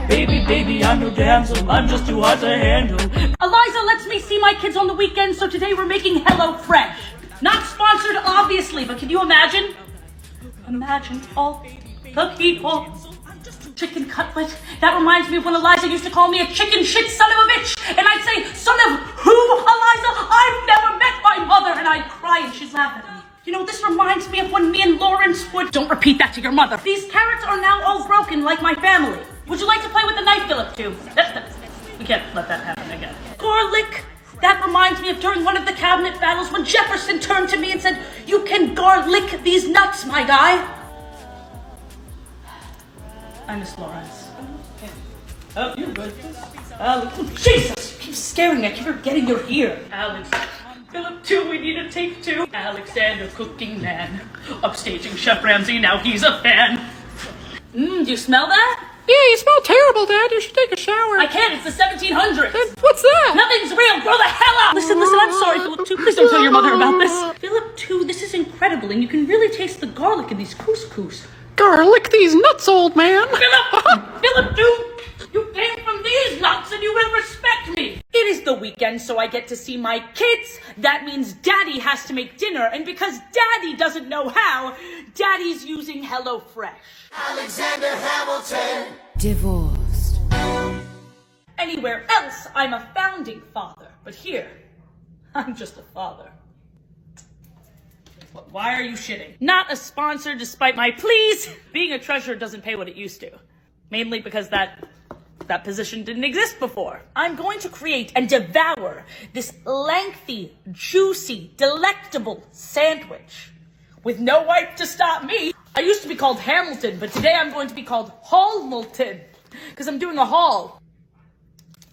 Baby, I'm no damsel, I'm just too hot to handle. Eliza lets me see my kids on the weekend, so today we're making HelloFresh. Not sponsored, obviously, but can you imagine? Imagine all the people. Chicken cutlet. That reminds me of when Eliza used to call me a chicken shit son of a bitch. And I'd say, son of who, Eliza? I've never met my mother. And I'd cry and she'd laugh at me. You know, this reminds me of when me and Lawrence would... Don't repeat that to your mother. These carrots are now all broken like my family. Would you like to play with the knife, Philip, too? We can't let that happen again. Garlic. That reminds me of during one of the cabinet battles when Jefferson turned to me and said, you can garlic these nuts, my guy. I miss Lawrence. Oh, you're good. Alex. Oh, Jesus! You keep scaring me. I keep forgetting you're here. Alex. Philip 2, we need a take 2. Alexander, cooking man. Upstaging Chef Ramsay, now he's a fan. Do you smell that? Yeah, you smell terrible, Dad. You should take a shower. I can't. It's the 1700s. What's that? Nothing's real. Grow the hell up. Listen. I'm sorry, Philip 2. Please don't tell your mother about this. Philip 2, this is incredible, and you can really taste the garlic in these couscous. Garlic these nuts, old man. Philip 2, you came from these nuts, and you will respect me. It is the weekend, so I get to see my kids. That means Daddy has to make dinner, and because Daddy doesn't know how, Daddy's using HelloFresh. Alexander Hamilton. Divorced. Anywhere else, I'm a founding father, but here, I'm just a father. Why are you shitting? Not a sponsor despite my pleas. Being a treasurer doesn't pay what it used to. Mainly because that position didn't exist before. I'm going to create and devour this lengthy, juicy, delectable sandwich. With no wife to stop me. I used to be called Hamilton, but today I'm going to be called Hallmilton. Because I'm doing a haul.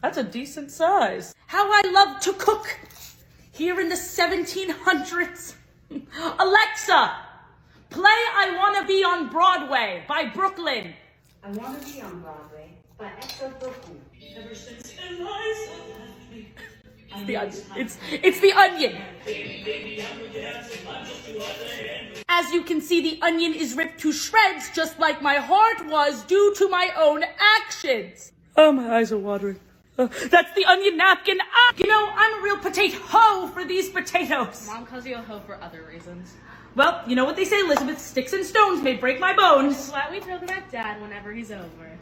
That's a decent size. How I love to cook. Here in the 1700s. Alexa, play I Wanna Be on Broadway by Brooklyn. I Wanna Be on Broadway by Exo Brooklyn. Ever since Eliza left me. It's the onion. As you can see, the onion is ripped to shreds, just like my heart was due to my own actions. Oh, my eyes are watering. That's the onion napkin. You know, I'm a real potato hoe for these potatoes. Mom calls you a hoe for other reasons. Well, you know what they say, Elizabeth, sticks and stones may break my bones. Why we joke about Dad whenever he's over.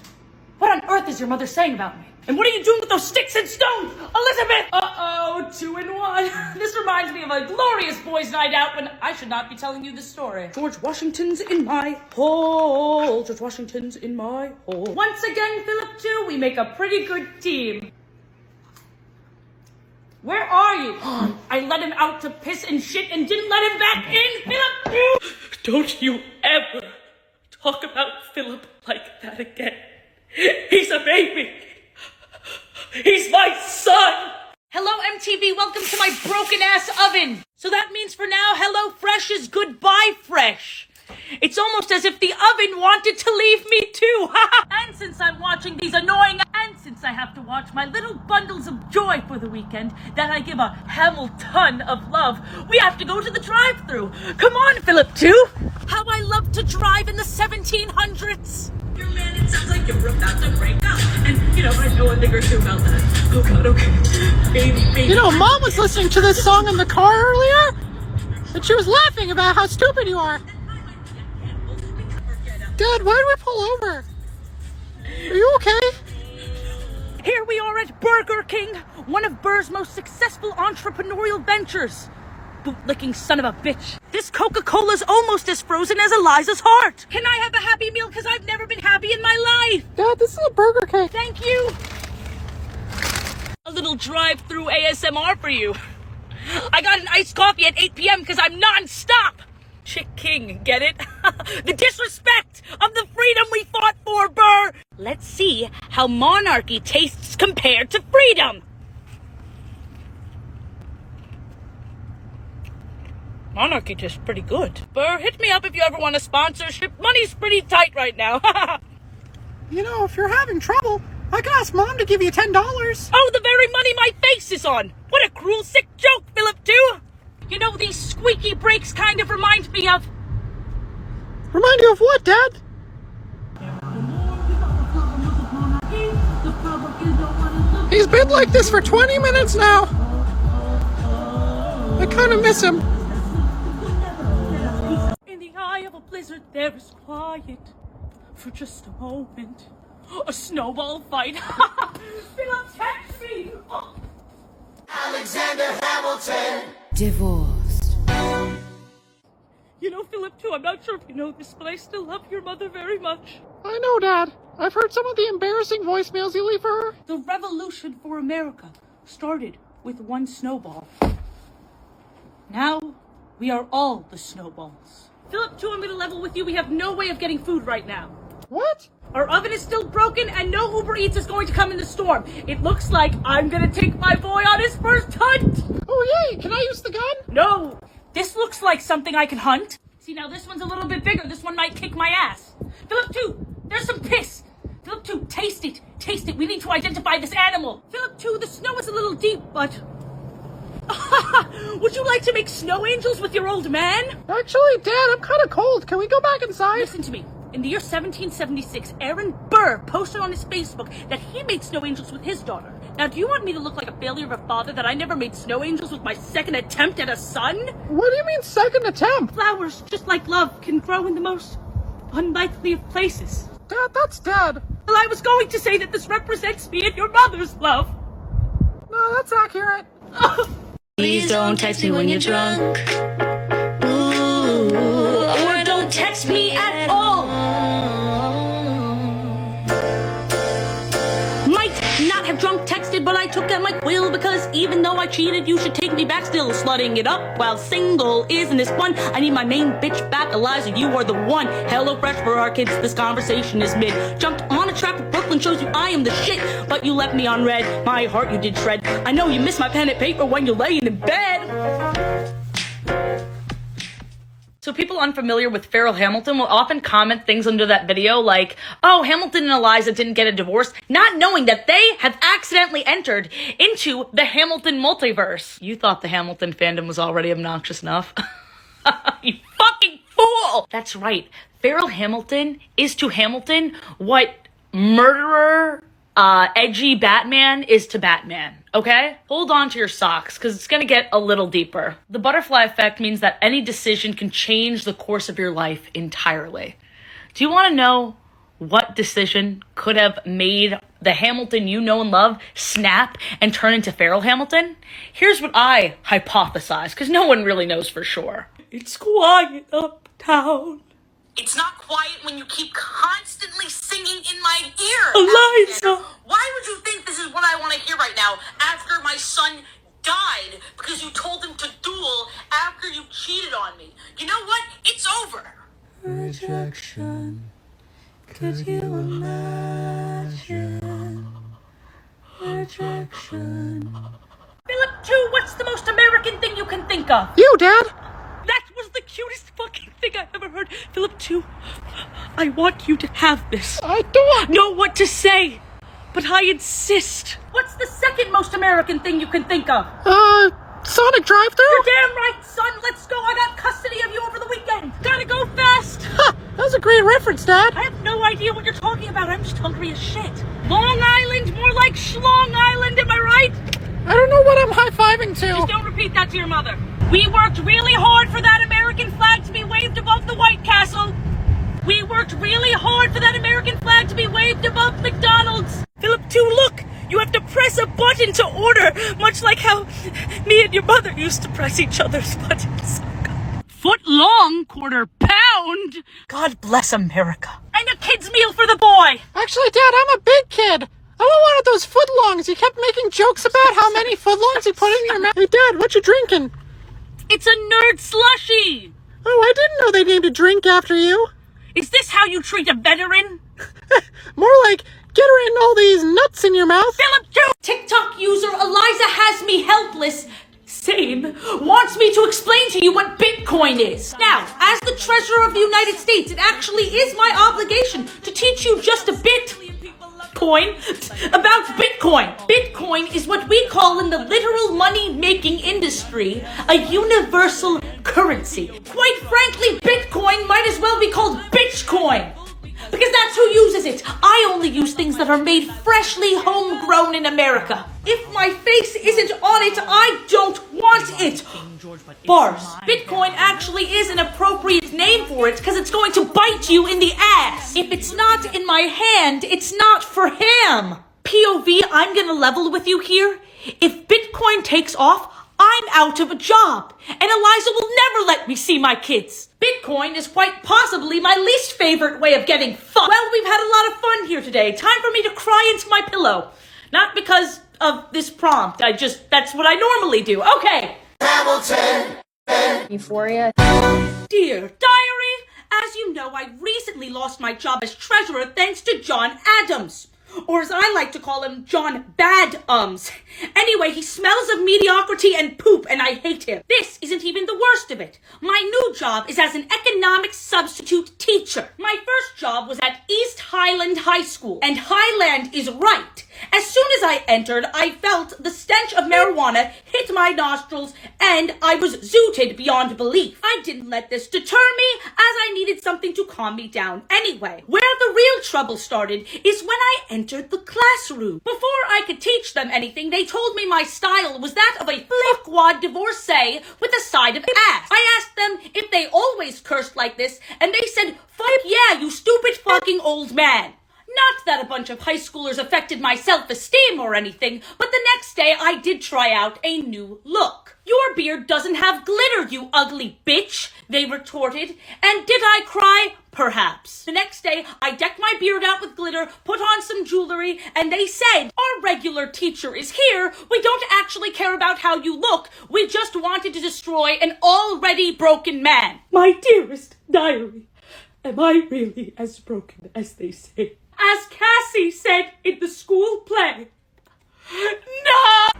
What on earth is your mother saying about me? And what are you doing with those sticks and stones? Elizabeth! Uh-oh, 2 in 1. This reminds me of a glorious boys' night out when I should not be telling you this story. George Washington's in my hole. George Washington's in my hole. Once again, Philip 2, we make a pretty good team. Where are you? I let him out to piss and shit and didn't let him back in, Philip 2! Don't you ever talk about Philip like that again. He's a baby. He's my son. Hello, MTV. Welcome to my broken-ass oven. So that means for now, HelloFresh is goodbye fresh. It's almost as if the oven wanted to leave me too. And since I'm watching these annoying, and since I have to watch my little bundles of joy for the weekend that I give a Hamilton of love, we have to go to the drive-through. Come on, Philip 2. How I love to drive in the 1700s. Your man, it sounds like you're about to break up. And, you know, I know a thing or two about that. Oh, God, okay. Baby. You know, Mom was listening to this song in the car earlier, and she was laughing about how stupid you are. Dad, why did we pull over? Are you okay? Here we are at Burger King, one of Burr's most successful entrepreneurial ventures. Bootlicking son of a bitch. This Coca-Cola's almost as frozen as Eliza's heart. Can I have a Happy Meal? Because I've never been happy in my life. Dad, this is a Burger King. Thank you. A little drive-through ASMR for you. I got an iced coffee at 8 p.m. because I'm non-stop. Chick King, get it? The disrespect of the freedom we fought for, Burr. Let's see how monarchy tastes compared to freedom. Monarchy tastes pretty good. Burr, hit me up if you ever want a sponsorship. Money's pretty tight right now. You know, if you're having trouble, I can ask Mom to give you $10. Oh, the very money my face is on. What a cruel, sick joke, Philip 2. You know, these squeaky brakes kind of remind me of... Remind you of what, Dad? been like this for 20 minutes now. I kind of miss him. In the eye of a blizzard, there is quiet for just a moment. A snowball fight. Philip, catch me! Alexander Hamilton. Divorced. You know, Philip, too, I'm not sure if you know this, but I still love your mother very much. I know, Dad. I've heard some of the embarrassing voicemails you leave for her. The revolution for America started with one snowball. Now, we are all the snowballs. Philip, too, I'm gonna level with you. We have no way of getting food right now. What? Our oven is still broken, and no Uber Eats is going to come in the storm. It looks like I'm gonna take my boy on his first hunt. Oh, yay! Can I use the gun? No, this looks like something I can hunt. See, now this one's a little bit bigger. This one might kick my ass. Philip, too, there's some piss. Philip, too, taste it. Taste it. We need to identify this animal. Philip, too, the snow is a little deep, but... Would you like to make snow angels with your old man? Actually, Dad, I'm kind of cold. Can we go back inside? Listen to me. In the year 1776, Aaron Burr posted on his Facebook that he made snow angels with his daughter. Now, do you want me to look like a failure of a father that I never made snow angels with my second attempt at a son? What do you mean second attempt? Flowers, just like love, can grow in the most unlikely of places. Dad, that's Dad. Well, I was going to say that this represents me and your mother's love. No, that's accurate. Please don't text me when you're drunk. Ooh, Or don't text me at all. Might not have drunk texted, but I took that my quill because even though I cheated, you should take me back still. Slutting it up while single isn't this fun. I need my main bitch back, Eliza, you are the one. HelloFresh for our kids, this conversation is mid. Jumped on a track with Brooklyn, shows you I am the shit. But you left me on red, my heart you did shred. I know you miss my pen and paper when you're laying in bed. So people unfamiliar with Feralton Hamilton will often comment things under that video like, oh, Hamilton and Eliza didn't get a divorce, not knowing that they have accidentally entered into the Hamilton multiverse. You thought the Hamilton fandom was already obnoxious enough. You fucking fool! That's right. Feralton Hamilton is to Hamilton what murderer, edgy Batman is to Batman. Okay? Hold on to your socks, because it's gonna get a little deeper. The butterfly effect means that any decision can change the course of your life entirely. Do you want to know what decision could have made the Hamilton you know and love snap and turn into Feralton Hamilton? Here's what I hypothesize, because no one really knows for sure. It's quiet uptown. It's not quiet when you keep constantly singing in my ear. Eliza! Why would you think this is what I want to hear right now after my son died because you told him to duel after you cheated on me? You know what? It's over. rejection. Could you imagine rejection? Philip, too, what's the most American thing you can think of? You, Dad. That was the cutest fucking thing I've ever heard. Philip, too, I want you to have this. I don't Know what to say, but I insist. What's the second most American thing you can think of? Sonic drive-through? You're damn right, son. Let's go. I got custody of you over the weekend. Gotta go fast. Ha! That was a great reference, Dad. I have no idea what you're talking about. I'm just hungry as shit. Long Island, more like Schlong Island, am I right? I don't know what I'm high-fiving to. Just don't repeat that to your mother. We worked really hard for that American flag to be waved above the White Castle. We worked really hard for that American flag to be waved above McDonald's. Philip, too, look. You have to press a button to order, much like how me and your mother used to press each other's buttons. Foot long, quarter pound. God bless America. And a kid's meal for the boy. Actually, Dad, I'm a big kid. I want one of those footlongs. He kept making jokes about how many footlongs he put in your mouth. Hey, Dad, what you drinking? It's a nerd slushie. Oh, I didn't know they named a drink after you. Is this how you treat a veteran? More like, get her in all these nuts in your mouth. Philip, too. TikTok user Eliza has me helpless. Same. Wants me to explain to you what Bitcoin is. Now, as the Treasurer of the United States, it actually is my obligation to teach you just a bit about Bitcoin. Bitcoin is what we call in the literal money-making industry a universal currency. Quite frankly, Bitcoin might as well be called Bitchcoin. because that's who uses it. I only use things that are made freshly homegrown in America. If my face isn't on it, I don't want it. Bars. Bitcoin actually is an appropriate name for it because it's going to bite you in the ass. If it's not in my hand, it's not for him. POV, I'm gonna level with you here. If Bitcoin takes off, I'm out of a job, and Eliza will never let me see my kids. Bitcoin is quite possibly my least favorite way of getting fucked. Well, we've had a lot of fun here today. Time for me to cry into my pillow. Not because of this prompt. That's what I normally do. Okay. Hamilton. Euphoria. Dear Diary, as you know, I recently lost my job as treasurer thanks to John Adams. Or as I like to call him, John Bad-ums. Anyway, he smells of mediocrity and poop, and I hate him. This isn't even the worst of it. My new job is as an economics substitute teacher. My first job was at East Highland High School, and Highland is right. As soon as I entered, I felt the stench of marijuana hit my nostrils, and I was zooted beyond belief. I didn't let this deter me, as I needed something to calm me down anyway. Where the real trouble started is when I entered the classroom. Before I could teach them anything, they told me my style was that of a fuckwad divorcee with a side of ass. I asked them if they always cursed like this, and they said, "Fuck yeah, you stupid fucking old man." Not that a bunch of high schoolers affected my self-esteem or anything, but the next day I did try out a new look. "Your beard doesn't have glitter, you ugly bitch," they retorted. And did I cry? Perhaps. The next day, I decked my beard out with glitter, put on some jewelry, and they said, "Our regular teacher is here. We don't actually care about how you look. We just wanted to destroy an already broken man." My dearest Diary, am I really as broken as they say? As Cassie said in the school play. No!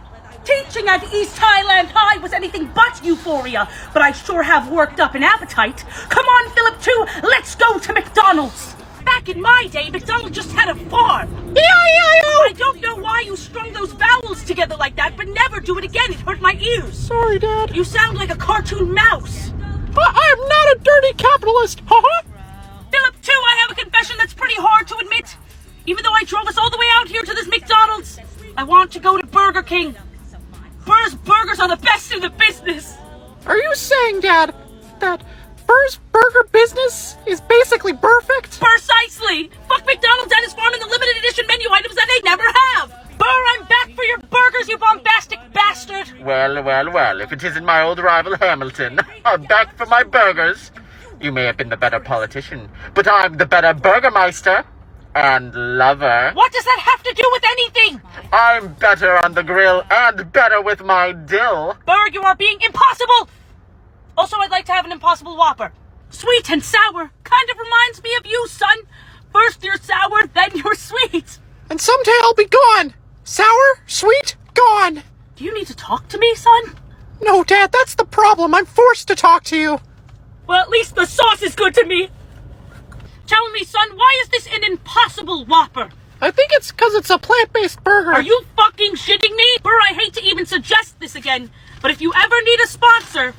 Teaching at East Highland High was anything but euphoria, but I sure have worked up an appetite. Come on, Philip, too, let's go to McDonald's. Back in my day, McDonald's just had a farm. E-I-E-I-O! I don't know why you strung those vowels together like that, but never do it again. It hurt my ears. Sorry, Dad. You sound like a cartoon mouse. I'm not a dirty capitalist. Philip, too, I have a confession that's pretty hard to admit. Even though I drove us all the way out here to this McDonald's, I want to go to Burger King. Burr's burgers are the best in the business. Are you saying, Dad, that Burr's burger business is basically perfect? Precisely. Fuck McDonald's and his farm and the limited edition menu items that they never have. Burr, I'm back for your burgers, you bombastic bastard. Well, if it isn't my old rival Hamilton, I'm back for my burgers. You may have been the better politician, but I'm the better burgermeister and lover. What does that have to do with anything? I'm better on the grill and better with my dill. Burr, you are being impossible. Also, I'd like to have an Impossible Whopper. Sweet and sour. Kind of reminds me of you, son. First you're sour, then you're sweet. And someday I'll be gone. Sour, sweet, gone. Do you need to talk to me, son? No, Dad, that's the problem. I'm forced to talk to you. Well, at least the sauce is good to me. Tell me, son, why is this an Impossible Whopper? I think it's because it's a plant-based burger. Are you fucking shitting me? Burr, I hate to even suggest this again, but if you ever need a sponsor...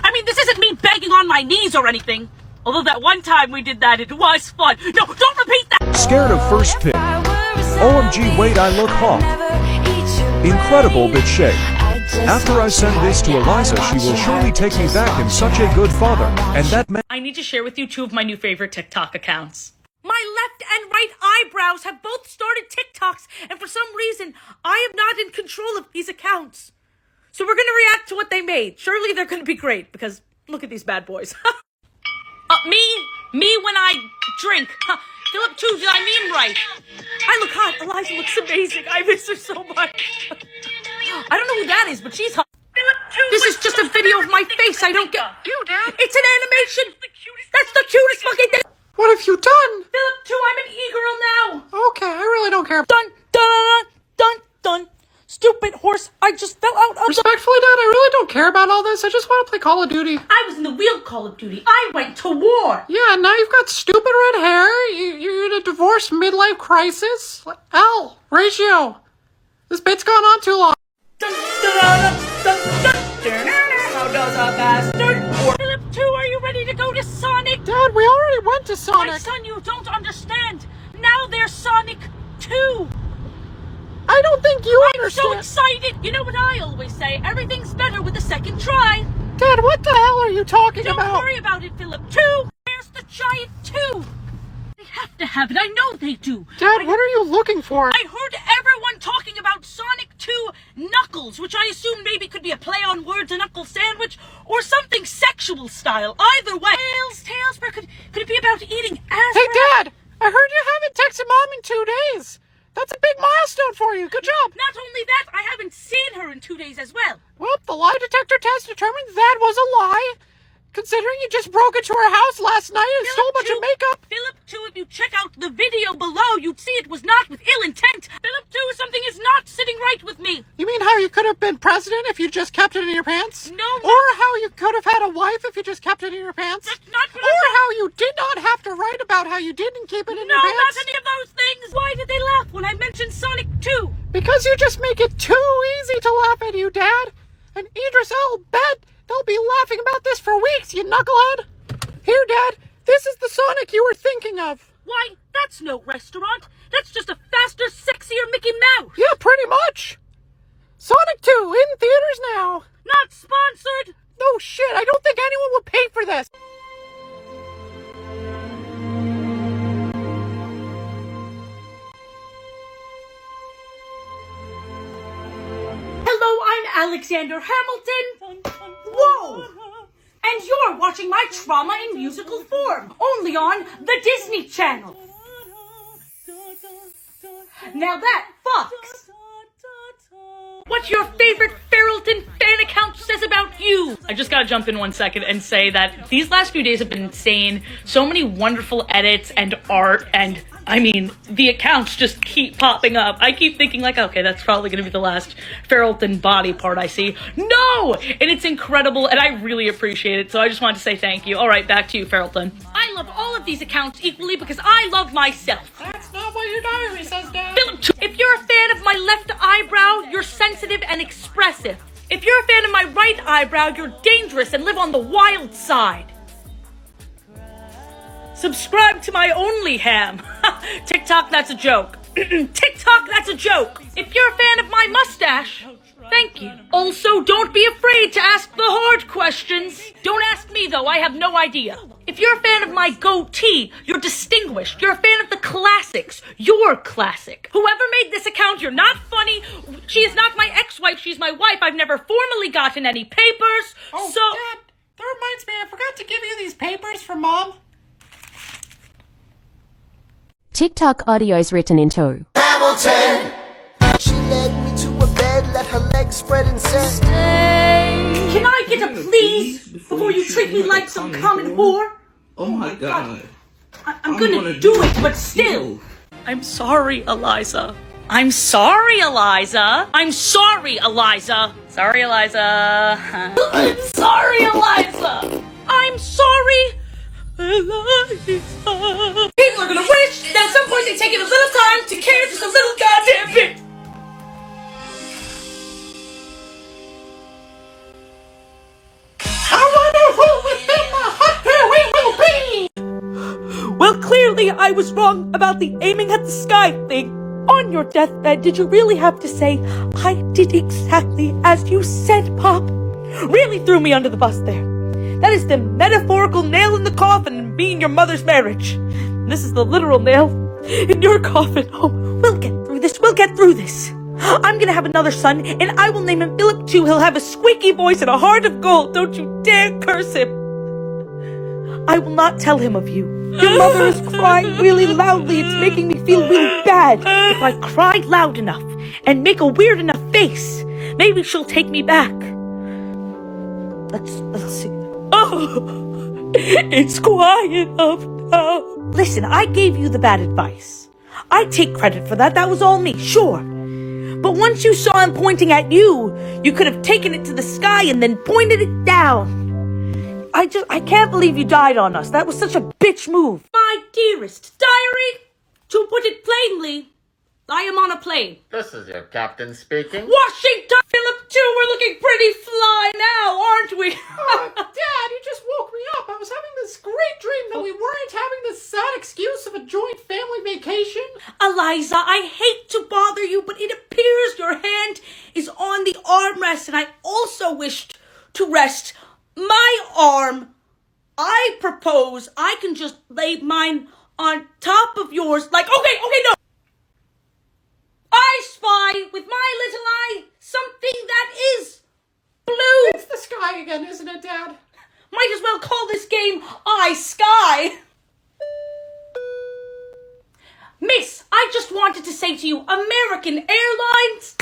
I mean, this isn't me begging on my knees or anything. Although that one time we did that, it was fun. No, don't repeat that! Scared of first pick. OMG, wait, I look hot. Incredible bit shape. After I send this to Eliza, she will surely take me back and such a good father. And that man... I need to share with you two of my new favorite TikTok accounts. My left and right eyebrows have both started TikToks, and for some reason, I am not in control of these accounts. So we're gonna react to what they made. Surely they're gonna be great, because look at these bad boys. Me when I drink. Philip too, did I mean right? I look hot. Eliza looks amazing. I miss her so much. I don't know who that is, but she's hot. This is just a video of my face. I don't get... You, Dad? It's an animation. That's the cutest fucking thing. What have you done? Philip too, I'm an e-girl now. Okay, I really don't care. Dun, dun, dun, dun. Stupid horse, I just fell out of Respectfully, Dad, I really don't care about all this. I just want to play Call of Duty. I was in the real Call of Duty. I went to war. Yeah, now you've got stupid red hair. You're in a divorce midlife crisis. L, ratio. This bit's gone on too long. Dun, dun, dun, dun, dun, dun, dun. How does a bastard work? Philip 2, are you ready to to go to Sonic. Dad, we already went to Sonic. My son, you don't understand. Now there's Sonic 2. I don't think you understand. I'm so excited. You know what I always say? Everything's better with a second try. Dad, what the hell are you talking about? Don't worry about it, Philip. 2. There's the giant 2. They have to have it. I know they do. Dad, what are you looking for? I heard everyone talking about Sonic 2 Knuckles, which I assume maybe could be a play on words, a knuckle sandwich, or something sexual style. Either way. Tails, could it be about eating ass? Hey, Dad, I heard you haven't texted Mom in 2 days. That's a big milestone for you. Good job. Not only that, I haven't seen her in 2 days as well. Well, the lie detector test determined that was a lie. Considering you just broke into her house last night and stole a bunch of makeup. Philip 2, if you check out the video below, you'd see it was not with ill intent. Philip 2, something is not sitting right with me. You mean how you could have been president if you just kept it in your pants? No. Or how you could have had a wife if you just kept it in your pants? That's not what Or how you did not have to write about how you didn't keep it in your pants? No, not any of those things. Why did they laugh when I mentioned Sonic 2? Because you just make it too easy to laugh at you, Dad. And Idris, I'll bet they'll be laughing about this for weeks, you knucklehead. Here, Dad, this is the Sonic you were thinking of. Why, that's no restaurant. That's just a faster, sexier Mickey Mouse. Yeah, pretty much. Sonic 2 in theaters now. Not sponsored. No shit, I don't think anyone would pay for this. Hello, I'm Alexander Hamilton. Whoa! And you're watching my trauma in musical form, only on the Disney Channel. Now that fucks. What your favorite Feralton fan account says about you. I just gotta jump in 1 second and say that these last few days have been insane. So many wonderful edits and art, and I mean, the accounts just keep popping up. I keep thinking like, okay, that's probably gonna be the last Feralton body part I see. No! And it's incredible, and I really appreciate it, so I just wanted to say thank you. All right, back to you, Feralton. I love all of these accounts equally because I love myself. That's not what your diary says, Dad. Philip, if you're a fan of my left eyebrow, you're sensitive and expressive. If you're a fan of my right eyebrow, you're dangerous and live on the wild side. Subscribe to my only ham. TikTok, that's a joke. TikTok, that's a joke. If you're a fan of my mustache, thank you. Also, don't be afraid to ask the hard questions. Don't ask me, though. I have no idea. If you're a fan of my goatee, you're distinguished. You're a fan of the classics. You're classic. Whoever made this account, you're not funny. She is not my ex-wife. She's my wife. I've never formally gotten any papers. Oh, so... Dad, that reminds me. I forgot to give you these papers for Mom. TikTok audios written into Hamilton. She led me to a bed, let her legs spread and said, Can I get a please before you treat me like some common whore? Oh my god. I'm gonna do it, but still. I'm sorry, Eliza. I'm sorry, Eliza. I'm sorry, Eliza. Sorry, Eliza. I'm sorry, Eliza. I'm sorry, Eliza. People are gonna wish that at some point they take it a little time to care just a little goddamn bit. Well, clearly I was wrong about the aiming at the sky thing. On your deathbed, did you really have to say, I did exactly as you said, Pop? Really threw me under the bus there. That is the metaphorical nail in the coffin in me and your mother's marriage. And this is the literal nail in your coffin. Oh, we'll get through this. We'll get through this. I'm gonna have another son, and I will name him Philip too. He'll have a squeaky voice and a heart of gold. Don't you dare curse him. I will not tell him of you. Your mother is crying really loudly. It's making me feel really bad. If I cry loud enough and make a weird enough face, maybe she'll take me back. Let's see. Oh, it's quiet enough now. Listen, I gave you the bad advice. I take credit for that. That was all me, sure. But once you saw him pointing at you, you could have taken it to the sky and then pointed it down. I can't believe you died on us. That was such a bitch move. My dearest diary, to put it plainly, I am on a plane. This is your captain speaking. Washington, Philip Philip, too, we're looking pretty fly now, aren't we? Dad, you just woke me up. I was having this great dream that we weren't having this sad excuse of a joint family vacation. Eliza, I hate to bother you, but it appears your hand is on the armrest, and I also wished to rest my arm. I propose I can just lay mine on top of yours, like, okay, no. I spy with my little eye something that is blue. It's the sky again, isn't it, Dad? Might as well call this game I Sky. Miss, I just wanted to say to you, American Airlines,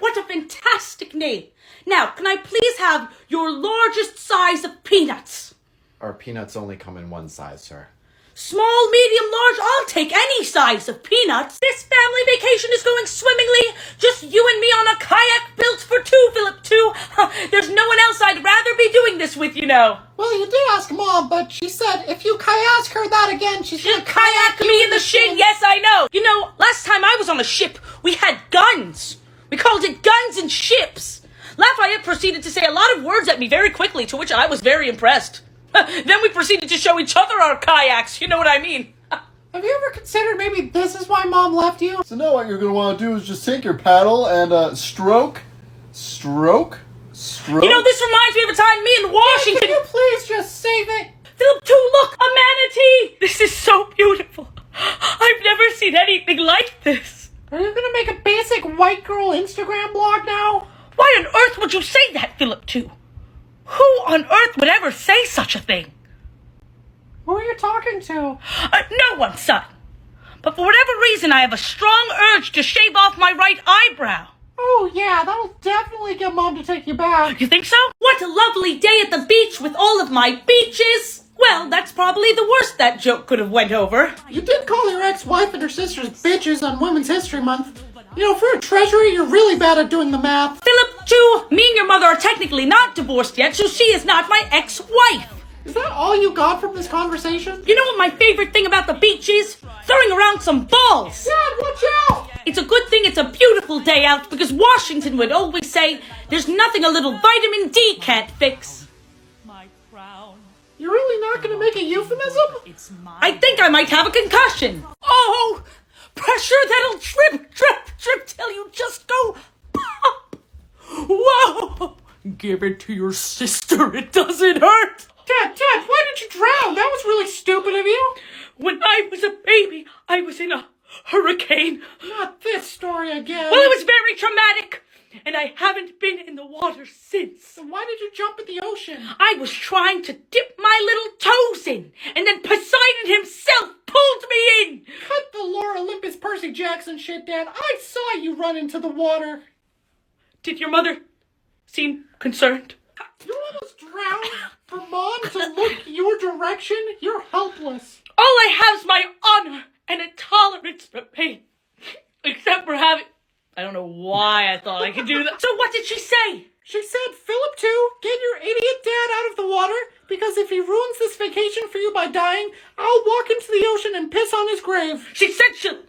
what a fantastic name. Now, can I please have your largest size of peanuts? Our peanuts only come in one size, sir. Small, medium, large, I'll take any size of peanuts. This family vacation is going swimmingly. Just you and me on a kayak built for two, Philip, too. There's no one else I'd rather be doing this with, you know. Well, you did ask Mom, but she said if you ask her that again, she's gonna kayak me in the shin. Yes, I know. You know, last time I was on a ship, we had guns. We called it Guns and Ships. Lafayette proceeded to say a lot of words at me very quickly, to which I was very impressed. Then we proceeded to show each other our kayaks, you know what I mean? Have you ever considered maybe this is why Mom left you? So now what you're going to want to do is just take your paddle and stroke. You know, this reminds me of a time me in Washington... Can you please just save it? Philip, too, look, a manatee! This is so beautiful. I've never seen anything like this. Are you going to make a basic white girl Instagram blog now? Why on earth would you say that, Philip, too? Who on earth would ever say such a thing? Who are you talking to? No one, son. But for whatever reason, I have a strong urge to shave off my right eyebrow. Oh, yeah, that'll definitely get Mom to take you back. You think so? What a lovely day at the beach with all of my beaches. Well, that's probably the worst that joke could have went over. You did call your ex-wife and her sisters bitches on Women's History Month. You know, for a treasurer, you're really bad at doing the math. Philip, too, me and your mother are technically not divorced yet, so she is not my ex-wife. Is that all you got from this conversation? You know what my favorite thing about the beach is? Throwing around some balls. Dad, watch out! It's a good thing it's a beautiful day out, because Washington would always say, there's nothing a little vitamin D can't fix. My crown. You're really not going to make a euphemism? I think I might have a concussion. Oh! Pressure that'll trip till you just go pop. Whoa! Give it to your sister, it doesn't hurt. Dad, why did you drown? That was really stupid of you. When I was a baby, I was in a hurricane. Not this story again. Well, it was very traumatic, and I haven't been in the water since. So why did you jump in the ocean? I was trying to dip my little toes in, and then Poseidon himself pulled me in. Cut the Laura Olympus Percy Jackson shit, Dad. I saw you run into the water. Did your mother seem concerned? You almost drowned. For Mom to look your direction, you're helpless. All I have is my honor and a tolerance for pain. Except for having... I don't know why I thought I could do that. So what did she say? She said, Philip, too, get your idiot dad out of the water, because if he ruins this vacation for you by dying, I'll walk into the ocean and piss on his grave. She said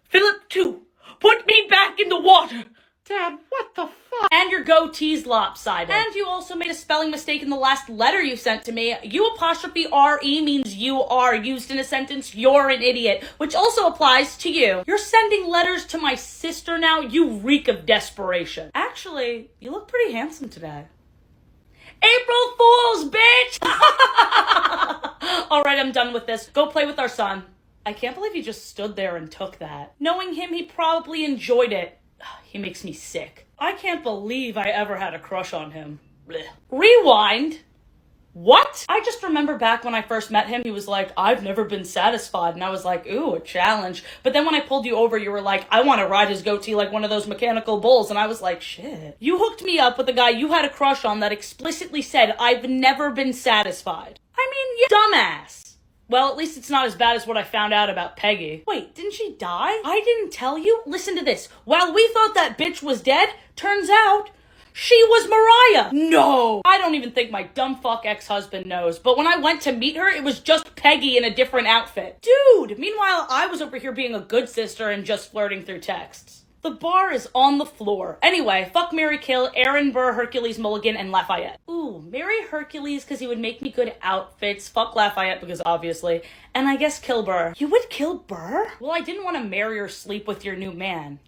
Philip, too, put me back in the water. Dad, what the fuck? And your goatee's lopsided. And you also made a spelling mistake in the last letter you sent to me. U''re means you are. Used in a sentence, you're an idiot. Which also applies to you. You're sending letters to my sister now? You reek of desperation. Actually, you look pretty handsome today. April Fools, bitch! Alright, I'm done with this. Go play with our son. I can't believe he just stood there and took that. Knowing him, he probably enjoyed it. He makes me sick. I can't believe I ever had a crush on him. Blech. Rewind. What? I just remember back when I first met him, he was like, I've never been satisfied. And I was like, ooh, a challenge. But then when I pulled you over, you were like, I want to ride his goatee like one of those mechanical bulls. And I was like, shit. You hooked me up with a guy you had a crush on that explicitly said, I've never been satisfied. I mean, you dumbass. Well, at least it's not as bad as what I found out about Peggy. Wait, didn't she die? I didn't tell you? Listen to this. While we thought that bitch was dead, turns out she was Mariah. No. I don't even think my dumb fuck ex-husband knows. But when I went to meet her, it was just Peggy in a different outfit. Dude, meanwhile, I was over here being a good sister and just flirting through texts. The bar is on the floor. Anyway, fuck, marry, kill, Aaron, Burr, Hercules, Mulligan, and Lafayette. Ooh, marry Hercules because he would make me good outfits. Fuck Lafayette because obviously. And I guess kill Burr. You would kill Burr? Well, I didn't want to marry or sleep with your new man.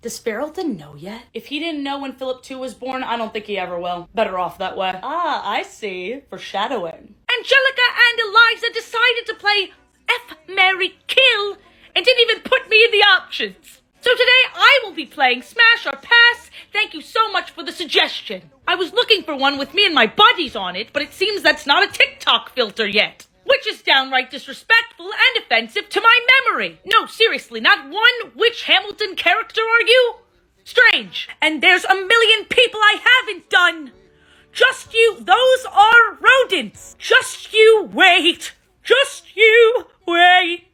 Does Feralton know yet? If he didn't know when Philip II was born, I don't think he ever will. Better off that way. Ah, I see. Foreshadowing. Angelica and Eliza decided to play F, marry, kill, and didn't even put me in the options. So today I will be playing Smash or Pass. Thank you so much for the suggestion. I was looking for one with me and my buddies on it, but it seems that's not a TikTok filter yet. Which is downright disrespectful and offensive to my memory. No, seriously, not one which Hamilton character are you? Strange. And there's a million people I haven't done. Just you, those are rodents. Just you wait. Just you wait.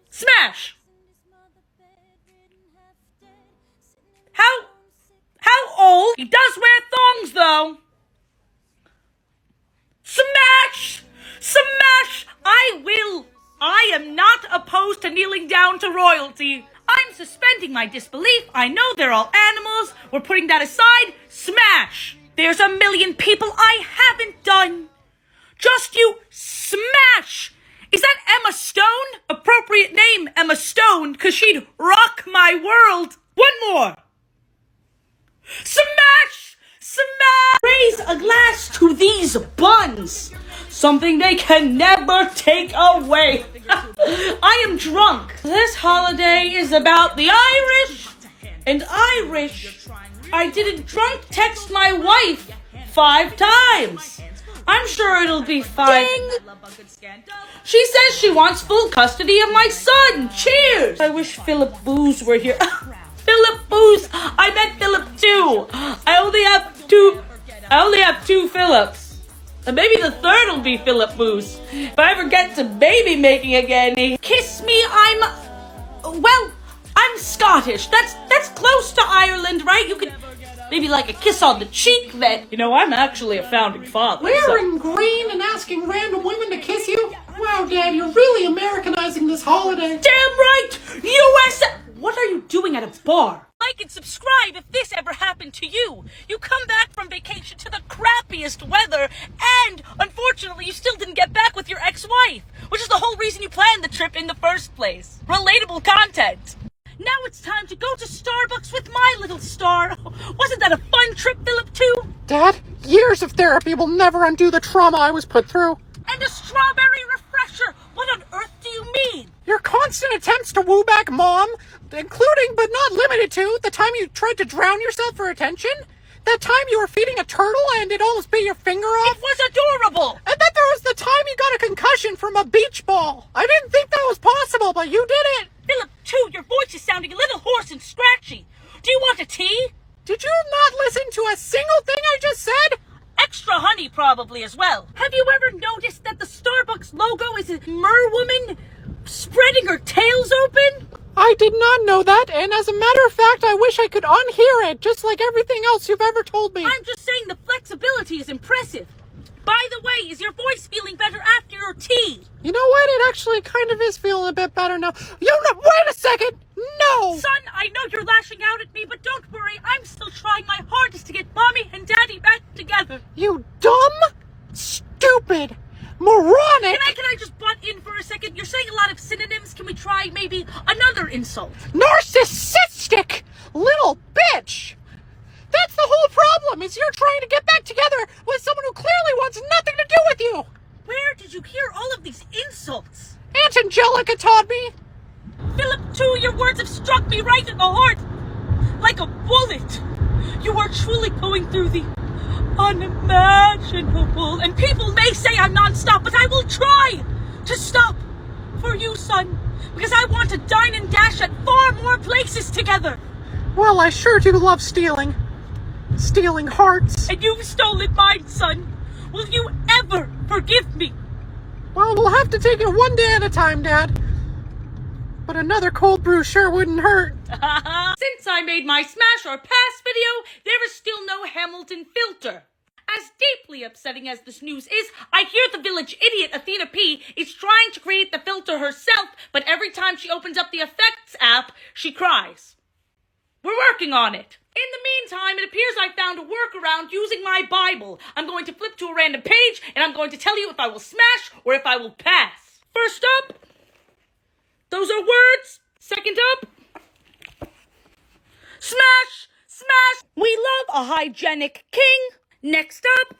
Smash. How old? He does wear thongs though. Smash! Smash! I am not opposed to kneeling down to royalty. I'm suspending my disbelief. I know they're all animals. We're putting that aside. Smash! There's a million people I haven't done. Just you smash! Is that Emma Stone? Appropriate name, Emma Stone, because she'd rock my world. One more. Smash! Smash! Raise a glass to these buns. Something they can never take away. I am drunk. This holiday is about the Irish and Irish. I didn't drunk text my wife 5 times. I'm sure it'll be fine. Ding! She says she wants full custody of my son. Cheers! I wish Philip Booze were here. Philip Booze! I met Philip too. I only have two Philips. And maybe the third will be Philip Booze. If I ever get to baby making again, kiss me, I'm Scottish. That's close to Ireland, right? You could maybe like a kiss on the cheek then. You know, I'm actually a founding father. Wearing green and asking random women to kiss you? Wow, Dad, you're really Americanizing this holiday. Damn right! USA! What are you doing at a bar? Like and subscribe if this ever happened to you. You come back from vacation to the crappiest weather, and unfortunately you still didn't get back with your ex-wife, which is the whole reason you planned the trip in the first place. Relatable content. Now it's time to go to Starbucks with my little star. Wasn't that a fun trip, Philip, too? Dad, years of therapy will never undo the trauma I was put through. And a strawberry refresher. What on earth do you mean? Your constant attempts to woo back Mom, including but not limited to the time you tried to drown yourself for attention, that time you were feeding a turtle and it almost bit your finger off. It was adorable. And then there was the time you got a concussion from a beach ball. I didn't think that was possible, but you did it. Philip, too, your voice is sounding a little hoarse and scratchy. Do you want a tea? Did you not listen to a single thing I just said? Extra honey probably as well. Have you ever noticed that the Starbucks logo is a merwoman spreading her tails open? I did not know that, and as a matter of fact, I wish I could unhear it, just like everything else you've ever told me. I'm just saying the flexibility is impressive. By the way, is your voice feeling better after your tea? You know what? It actually kind of is feeling a bit better now. Wait a second! No! Son, I know you're lashing out at me, but don't worry. I'm still trying my hardest to get Mommy and Daddy back together. You dumb, stupid, moronic... Can I just butt in for a second? You're saying a lot of synonyms. Can we try maybe another insult? Narcissistic little bitch! That's the whole problem, is you're trying to get back together with someone who clearly wants nothing to do with you! Where did you hear all of these insults? Aunt Angelica taught me. Philip, too, your words have struck me right in the heart. Like a bullet. You are truly going through the unimaginable. And people may say I'm non-stop, but I will try to stop for you, son. Because I want to dine and dash at far more places together. Well, I sure do love stealing. Stealing hearts. And you've stolen mine, son. Will you ever forgive me? Well, we'll have to take it one day at a time, Dad. But another cold brew sure wouldn't hurt. Since I made my smash or pass video, there is still no Hamilton filter. As deeply upsetting as this news is, I hear the village idiot Athena P is trying to create the filter herself, but every time she opens up the effects app, she cries. We're working on it. In the meantime, it appears I found a workaround using my Bible. I'm going to flip to a random page, and I'm going to tell you if I will smash or if I will pass. First up, those are words. Second up, smash, smash. We love a hygienic king. Next up,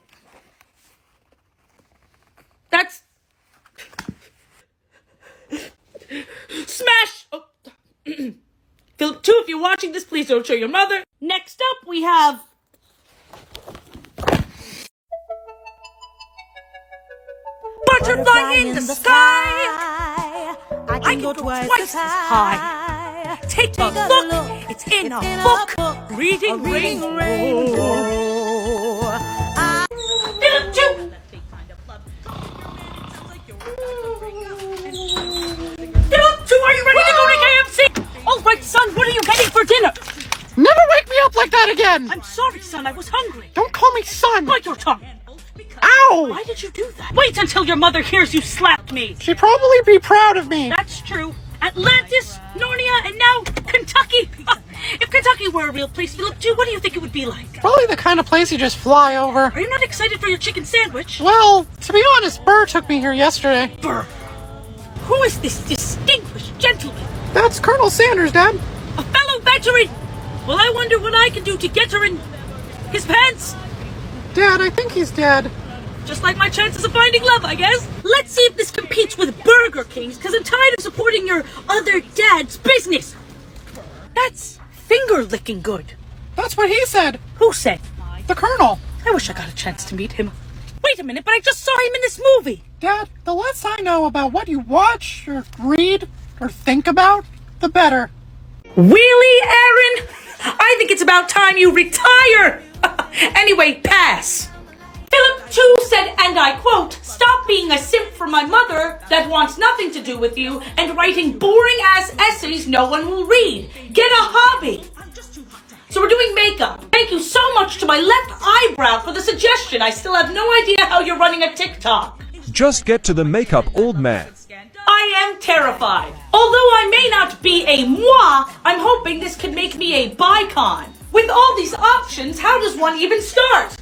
that's smash. Oh. Philip 2, if you're watching this, please don't show your mother. Next up, we have butterfly in the sky. I can go twice as high. Take a look. It's in a book. Reading Rainbow. Philip 2. Philip 2, are you ready to go to KFC? All right, son, what are you getting for dinner? Never wake me up like that again! I'm sorry, son, I was hungry. Don't call me son! Bite your tongue. Ow! Why did you do that? Wait until your mother hears you slapped me. She'd probably be proud of me. That's true. Atlantis, Narnia, and now Kentucky. If Kentucky were a real place, Philip 2, what do you think it would be like? Probably the kind of place you just fly over. Are you not excited for your chicken sandwich? Well, to be honest, Burr took me here yesterday. Burr? Who is this distinguished gentleman? That's Colonel Sanders, Dad. A fellow veteran. Well, I wonder what I can do to get her in his pants. Dad, I think he's dead. Just like my chances of finding love, I guess. Let's see if this competes with Burger King's, because I'm tired of supporting your other dad's business. That's finger-licking good. That's what he said. Who said? The Colonel. I wish I got a chance to meet him. Wait a minute, but I just saw him in this movie. Dad, the less I know about what you watch, or read, or think about, the better. Really, Aaron? I think it's about time you retire. Anyway, pass. Philip 2 said, and I quote, "Stop being a simp for my mother that wants nothing to do with you and writing boring-ass essays no one will read. Get a hobby." So we're doing makeup. Thank you so much to my left eyebrow for the suggestion. I still have no idea how you're running a TikTok. Just get to the makeup, old man. I am terrified. Although I may not be a moi, I'm hoping this can make me a bicon. With all these options, how does one even start?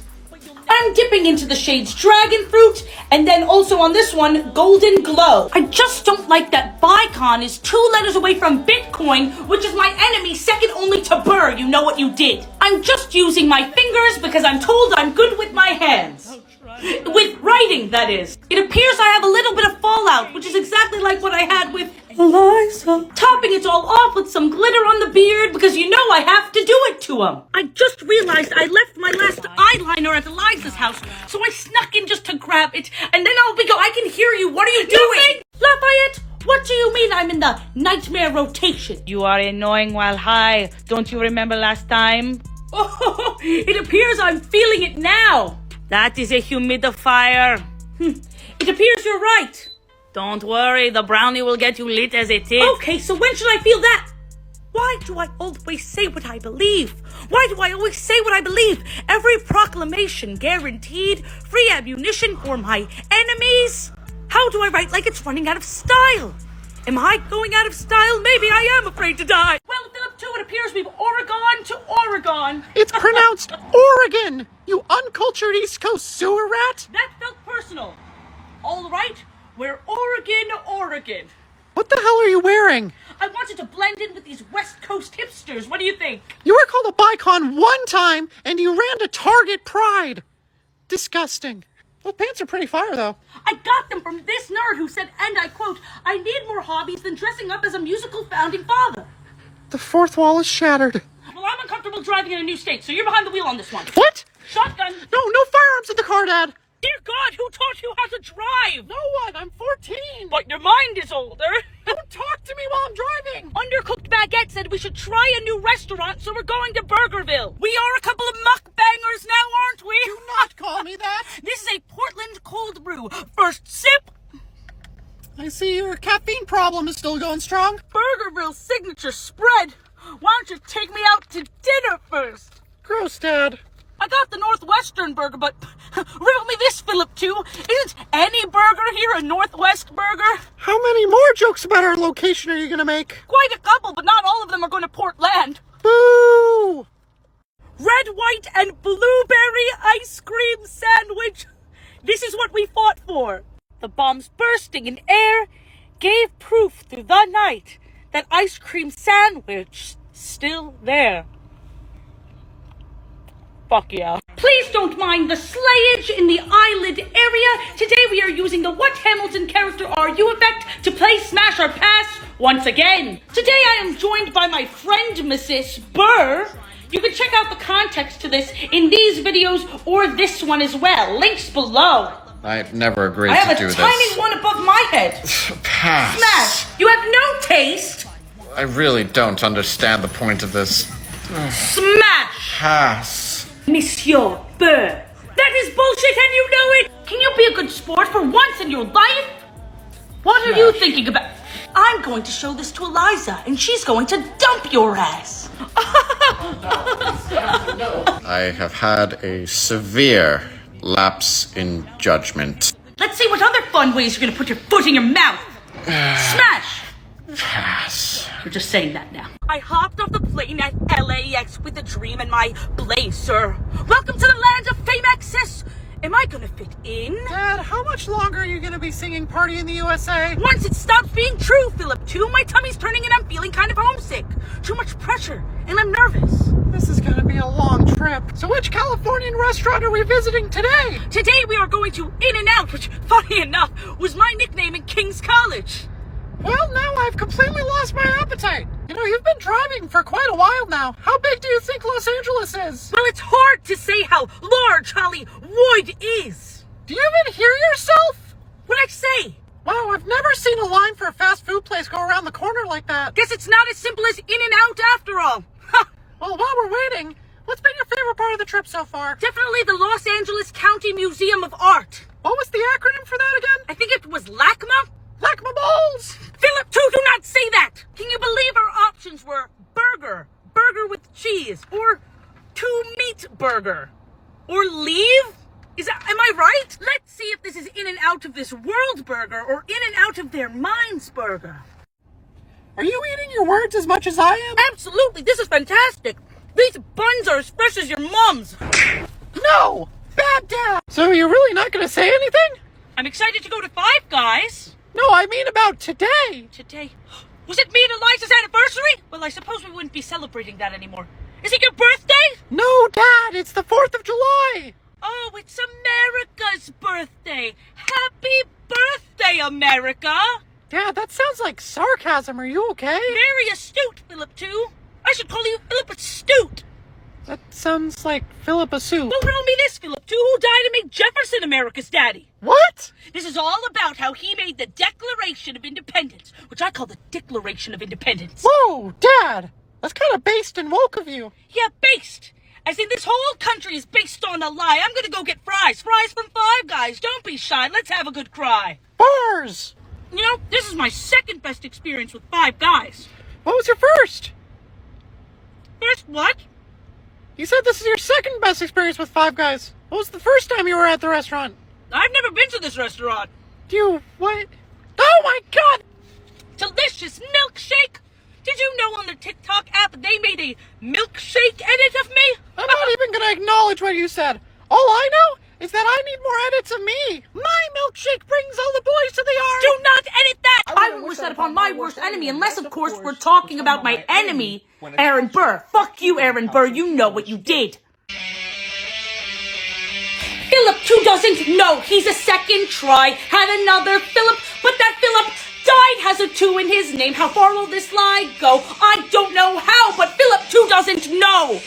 I'm dipping into the shades Dragon Fruit, and then also on this one, Golden Glow. I just don't like that bicon is 2 letters away from Bitcoin, which is my enemy second only to Burr. You know what you did. I'm just using my fingers because I'm told I'm good with my hands. With writing, that is. It appears I have a little bit of fallout, which is exactly like what I had with Eliza. Topping it all off with some glitter on the beard because you know I have to do it to him. I just realized I left my last eyeliner at Eliza's house, so I snuck in just to grab it, and then I'll be I can hear you. What are you doing? Lafayette, what do you mean I'm in the nightmare rotation? You are annoying while high. Don't you remember last time? Oh, it appears I'm feeling it now. That is a humidifier. It appears you're right. Don't worry, the brownie will get you lit as it is. Okay, so when should I feel that? Why do I always say what I believe? Why do I always say what I believe? Every proclamation guaranteed free ammunition for my enemies. How do I write like it's running out of style? Am I going out of style? Maybe I am afraid to die. Well, Philip 2, it appears we've Oregon to Oregon. It's pronounced Oregon, you uncultured East Coast sewer rat. That felt personal. All right, we're Oregon. What the hell are you wearing? I wanted to blend in with these West Coast hipsters. What do you think? You were called a bicon one time, and you ran to Target Pride. Disgusting. Those pants are pretty fire, though. I got them from this nerd who said, and I quote, "I need more hobbies than dressing up as a musical founding father." The fourth wall is shattered. Well, I'm uncomfortable driving in a new state, so you're behind the wheel on this one. What? Shotgun. No firearms in the car, Dad. Dear God, who taught you how to drive? No one, I'm 14. But your mind is older. Don't talk to me while I'm driving. Undercooked Baguette said we should try a new restaurant, so we're going to Burgerville. We are a couple of mukbangers now, aren't we? Do not call me that. This is a Portland cold brew. First sip. I see your caffeine problem is still going strong. Burgerville's signature spread. Why don't you take me out to dinner first? Gross, Dad. I got the Northwestern burger, but riddle me this, Philip 2. Isn't any burger here a Northwest burger? How many more jokes about our location are you going to make? Quite a couple, but not all of them are going to Portland. Boo! Red, white, and blueberry ice cream sandwich. This is what we fought for. The bombs bursting in air gave proof through the night that ice cream sandwich still there. Fuck yeah. Please don't mind the slayage in the eyelid area. Today we are using the What Hamilton Character Are You effect to play Smash or Pass once again. Today I am joined by my friend Mrs. Burr. You can check out the context to this in these videos or this one as well. Links below. I never agreed to do this. I have a tiny one above my head. Pass. Smash. You have no taste. I really don't understand the point of this. Smash. Pass. Monsieur Burr. That is bullshit and you know it. Can you be a good sport for once in your life? What are you thinking about? I'm going to show this to Eliza and she's going to dump your ass. I have had a severe lapse in judgment. Let's see what other fun ways you're going to put your foot in your mouth. Smash. Pass. You're just saying that now. I hopped off the plane at LAX with a dream in my blazer. Welcome to the land of fame access. Am I gonna fit in? Dad, how much longer are you gonna be singing Party in the USA? Once it stops being true, Philip. Too, my tummy's turning and I'm feeling kind of homesick. Too much pressure, and I'm nervous. This is gonna be a long trip. So which Californian restaurant are we visiting today? Today we are going to In-N-Out, which, funny enough, was my nickname in King's College. Well, now I've completely lost my appetite. You know, you've been driving for quite a while now. How big do you think Los Angeles is? Well, it's hard to say how large Hollywood is. Do you even hear yourself? What'd I say? Wow, I've never seen a line for a fast food place go around the corner like that. Guess it's not as simple as In-N-Out after all. Well, while we're waiting, what's been your favorite part of the trip so far? Definitely the Los Angeles County Museum of Art. What was the acronym for that again? I think it was LACMA. LACMA balls! Philip, too, do not say that! Can you believe our options were burger, burger with cheese, or two-meat burger, or leave? Am I right? Let's see if this is in and out of this world burger or in and out of their minds burger. Are you eating your words as much as I am? Absolutely, this is fantastic. These buns are as fresh as your mom's. No! Bad dad! So you're really not gonna say anything? I'm excited to go to Five Guys. No, I mean about today. Today? Was it me and Eliza's anniversary? Well, I suppose we wouldn't be celebrating that anymore. Is it your birthday? No, Dad, it's the 4th of July. Oh, it's America's birthday. Happy birthday, America. Dad, that sounds like sarcasm. Are you okay? Very astute, Philip, too. I should call you Philip Astute. That sounds like Philip Astute. Well, riddle me this, Philip, too. Who died and made Jefferson America's daddy? What? This is all about how he made the Declaration of Independence, which I call the Declaration of Independence. Whoa, Dad! That's kind of based and woke of you. Yeah, based. As in, this whole country is based on a lie. I'm gonna go get fries. Fries from Five Guys. Don't be shy. Let's have a good cry. Bars! You know, this is my second best experience with Five Guys. What was your first? First what? You said this is your second best experience with Five Guys. What was the first time you were at the restaurant? I've never been to this restaurant. What? Oh my god! Delicious milkshake! Did you know on the TikTok app they made a milkshake edit of me? I'm not even gonna acknowledge what you said. All I know is that I need more edits of me. My milkshake brings all the boys to the yard. Do not edit that! I won't wish that upon my worst enemy unless, of course, we're talking about my enemy, Aaron Burr. Fuck you, Aaron Burr. You know what you did. Philip, too, doesn't know. He's a second try. Had another Philip, but that Philip died has a 2 in his name. How far will this lie go? I don't know how, but Philip, too, doesn't know.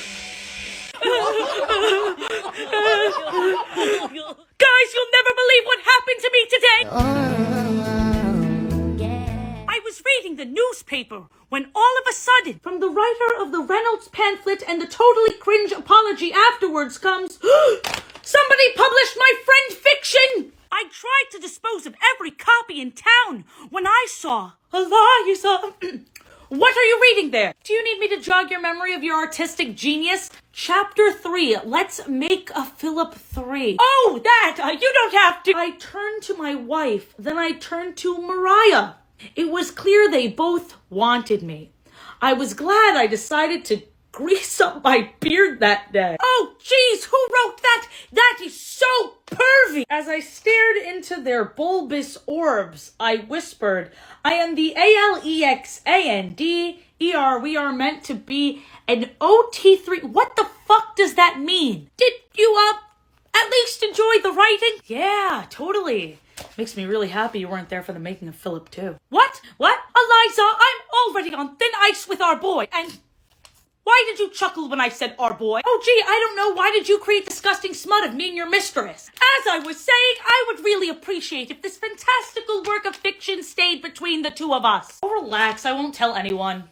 Guys, you'll never believe what happened to me today. I was reading the newspaper when all of a sudden, from the writer of the Reynolds pamphlet and the totally cringe apology afterwards comes, somebody published my friend fiction. I tried to dispose of every copy in town when I saw Eliza. What are you reading there? Do you need me to jog your memory of your artistic genius? Chapter 3, let's make a Philip 3. Oh, that! You don't have to. I turned to my wife, then I turned to Mariah. It was clear they both wanted me. I was glad I decided to grease up my beard that day. Oh, geez, who wrote that? That is so pervy. As I stared into their bulbous orbs, I whispered, I am the ALEXANDER. We are meant to be an OT3. What the fuck does that mean? Did you, at least enjoy the writing? Yeah, totally. Makes me really happy you weren't there for the making of Philip too. What? Eliza, I'm already on thin ice with our boy. And why did you chuckle when I said our boy? Oh gee, I don't know. Why did you create disgusting smut of me and your mistress? As I was saying, I would really appreciate if this fantastical work of fiction stayed between the two of us. Oh, relax, I won't tell anyone.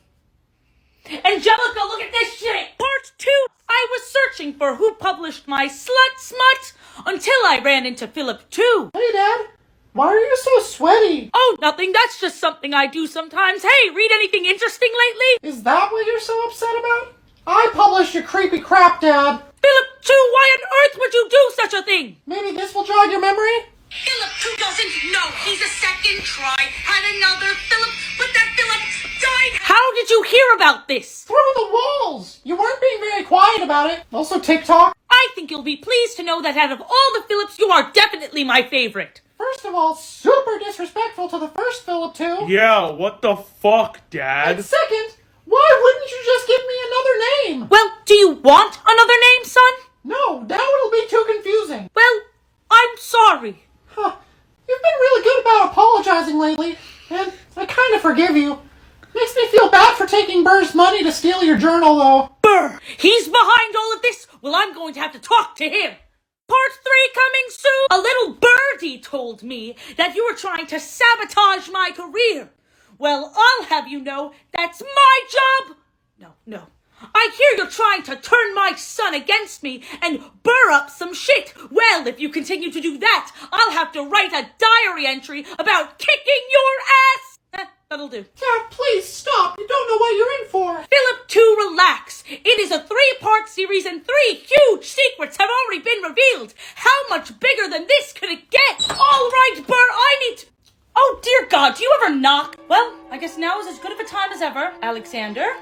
Angelica, look at this shit! Part 2! I was searching for who published my slut smut until I ran into Philip too. Hey, Dad. Why are you so sweaty? Oh, nothing. That's just something I do sometimes. Hey, read anything interesting lately? Is that what you're so upset about? I published your creepy crap, Dad. Philip too, why on earth would you do such a thing? Maybe this will jog your memory? Philip too doesn't know. He's a second try. Had another Philip, but that Philip died. How did you hear about this? Through the walls. You weren't being very quiet about it. Also TikTok. I think you'll be pleased to know that out of all the Philips, you are definitely my favorite. First of all, super disrespectful to the first Philip too. Yeah, what the fuck, Dad? And second, why wouldn't you just give me another name? Well, do you want another name, son? No, now it'll be too confusing. Well, I'm sorry. Huh. You've been really good about apologizing lately, and I kind of forgive you. Makes me feel bad for taking Burr's money to steal your journal, though. Burr, he's behind all of this? Well, I'm going to have to talk to him. Part 3 coming soon. A little birdie told me that you were trying to sabotage my career. Well, I'll have you know that's my job. No. I hear you're trying to turn my son against me and burr up some shit. Well, if you continue to do that, I'll have to write a diary entry about kicking your ass. That'll do. Dad, please stop. You don't know what you're in for. Philip 2, relax. It is a 3-part series and 3 huge secrets have already been revealed. How much bigger than this could it get? All right, Burr, I need to... Oh, dear God, do you ever knock? Well, I guess now is as good of a time as ever. Alexander,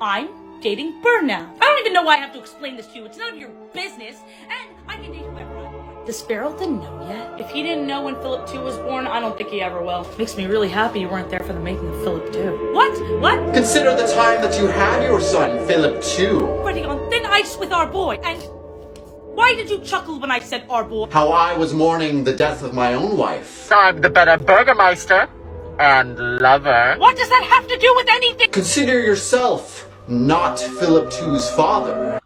I'm dating Burr now. I don't even know why I have to explain this to you. It's none of your business, and I can date whoever I want. Does Feralton know yet? If he didn't know when Philip 2 was born, I don't think he ever will. Makes me really happy you weren't there for the making of Philip 2. What? Consider the time that you had your son, Philip 2. Already on thin ice with our boy, and why did you chuckle when I said our boy? How I was mourning the death of my own wife. I'm the better burgermeister and lover. What does that have to do with anything? Consider yourself not Philip 2's father.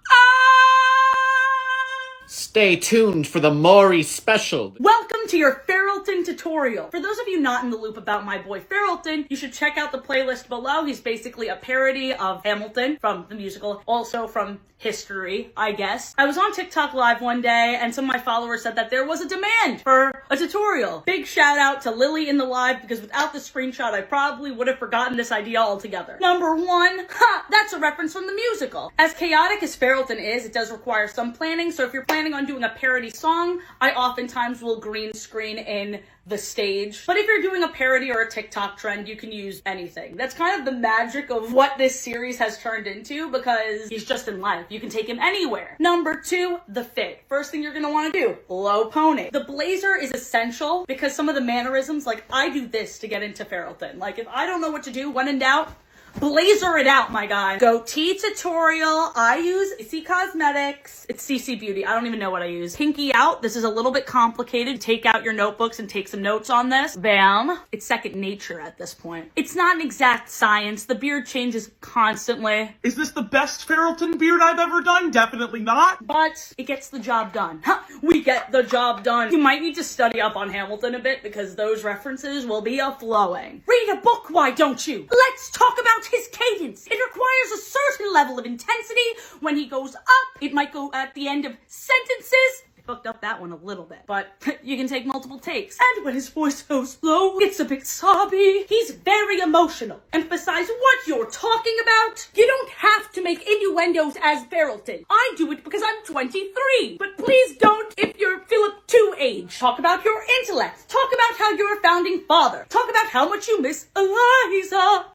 Stay tuned for the Maury special. Welcome to your Feralton tutorial. For those of you not in the loop about my boy Feralton, you should check out the playlist below. He's basically a parody of Hamilton from the musical, also from history, I guess. I was on TikTok live one day and some of my followers said that there was a demand for a tutorial. Big shout out to Lily in the live because without the screenshot, I probably would have forgotten this idea altogether. Number 1, that's a reference from the musical. As chaotic as Feralton is, it does require some planning. So if you're planning on doing a parody song, I oftentimes will green screen in the stage. But if you're doing a parody or a TikTok trend, you can use anything. That's kind of the magic of what this series has turned into because he's just in life. You can take him anywhere. Number 2, the fit. First thing you're gonna wanna do, low pony. The blazer is essential because some of the mannerisms, like I do this to get into Feralton. Like if I don't know what to do, when in doubt, blazer it out, my guy. Goatee tutorial. I use CC Cosmetics. It's CC Beauty. I don't even know what I use. Pinky out. This is a little bit complicated. Take out your notebooks and take some notes on this. Bam. It's second nature at this point. It's not an exact science. The beard changes constantly. Is this the best Feralton beard I've ever done? Definitely not. But it gets the job done. We get the job done. You might need to study up on Hamilton a bit because those references will be a-flowing. Read a book, why don't you? Let's talk about his cadence. It requires a certain level of intensity. When he goes up, it might go at the end of sentences. I fucked up that one a little bit, but you can take multiple takes. And when his voice goes low, it's a bit sobby. He's very emotional. Emphasize what you're talking about. You don't have to make innuendos as Feralton. I do it because I'm 23. But please don't if you're Philip 2 age. Talk about your intellect. Talk about how you're a founding father. Talk about how much you miss Eliza.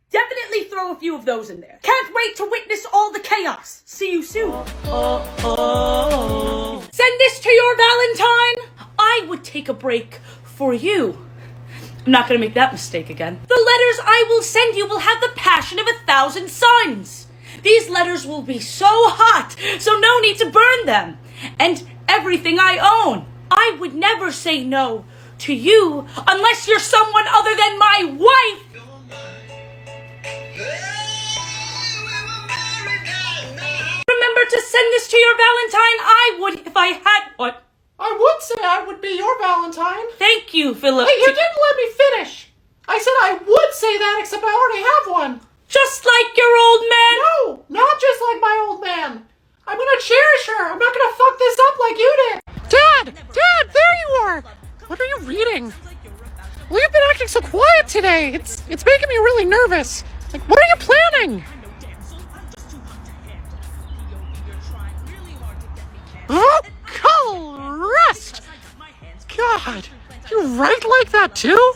Definitely throw a few of those in there. Can't wait to witness all the chaos. See you soon. Send this to your Valentine. I would take a break for you. I'm not gonna make that mistake again. The letters I will send you will have the passion of 1,000 suns. These letters will be so hot, so no need to burn them. And everything I own. I would never say no to you unless you're someone other than my wife. Remember to send this to your Valentine. I would if I had one. I would say I would be your Valentine. Thank you, Philip. Hey, you didn't let me finish. I said I would say that, except I already have one. Just like your old man? No, not just like my old man. I'm gonna cherish her. I'm not gonna fuck this up like you did. Dad, there you are. What are you reading? Well, you've been acting so quiet today. It's making me really nervous. Like, what are you planning? Oh, rest! God, you write like that too?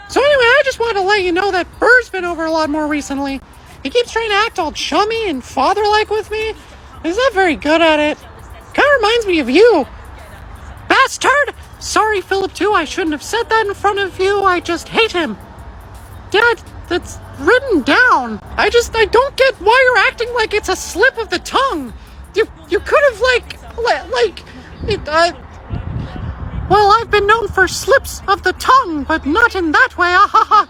So anyway, I just wanted to let you know that BURRger's been over a lot more recently. He keeps trying to act all chummy and father-like with me. He's not very good at it. Kind of reminds me of you. Bastard! Sorry, Philip, too. I shouldn't have said that in front of you. I just hate him. Dad, that's written down. I don't get why you're acting like it's a slip of the tongue. You could have, well, I've been known for slips of the tongue, but not in that way.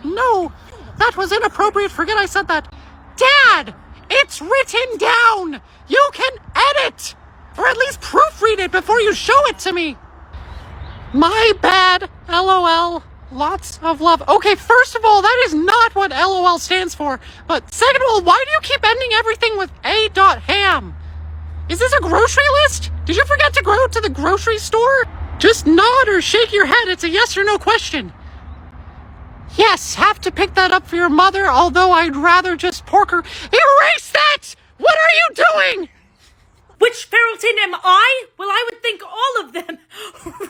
No. That was inappropriate. Forget I said that. Dad, it's written down. You can edit, or at least proofread it before you show it to me. My bad, LOL. Lots of love. Okay, first of all, that is not what LOL stands for. But second of all, why do you keep ending everything with A.ham? Is this a grocery list? Did you forget to go to the grocery store? Just nod or shake your head. It's a yes or no question. Yes, have to pick that up for your mother, although I'd rather just pork her. Erase that! What are you doing? Which Feralton am I? Well, I would think all of them,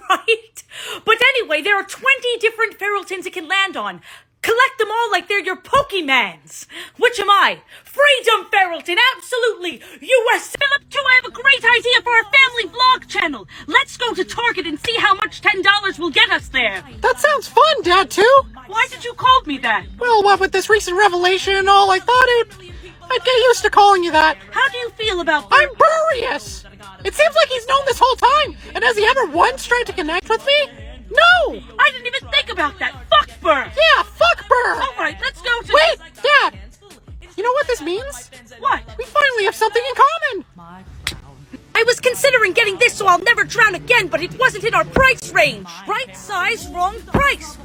right? But anyway, there are 20 different Feraltons it can land on. Collect them all like they're your Pokemans. Which am I? Freedom Feralton, absolutely. US. Philip, too, I have a great idea for our family vlog channel. Let's go to Target and see how much $10 will get us there. That sounds fun, Dad, too. Why did you call me that? Well, what with this recent revelation and all, I thought I'd get used to calling you that. How do you feel about I'm burrious. It seems like he's known this whole time. And has he ever once tried to connect with me? No! I didn't even think about that. Fuck Burr! Yeah, fuck Burr! Alright, let's go to... Wait, Dad! You know what this means? What? We finally have something in common! I was considering getting this so I'll never drown again, but it wasn't in our price range. Right size, wrong price.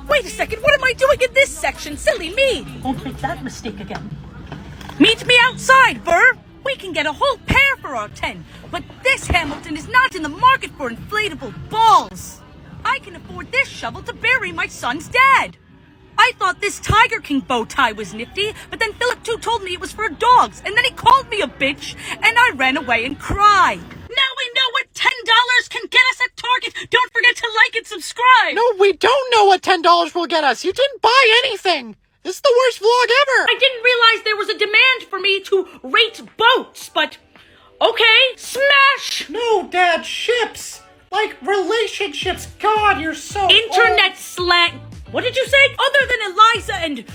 Wait a second, what am I doing in this section? Silly me! Won't make that mistake again. Meet me outside, Burr! We can get a whole pair for our 10, but this Hamilton is not in the market for inflatable balls. I can afford this shovel to bury my son's dad. I thought this Tiger King bow tie was nifty, but then Philip too told me it was for dogs, and then he called me a bitch, and I ran away and cried. Now we know what $10 can get us at Target. Don't forget to like and subscribe. No, we don't know what $10 will get us. You didn't buy anything. This is the worst vlog ever. I didn't realize there was a demand for me to rate boats, but okay, smash. No, Dad, ships. Like relationships. God, you're so Internet slang. What did you say? Other than Eliza and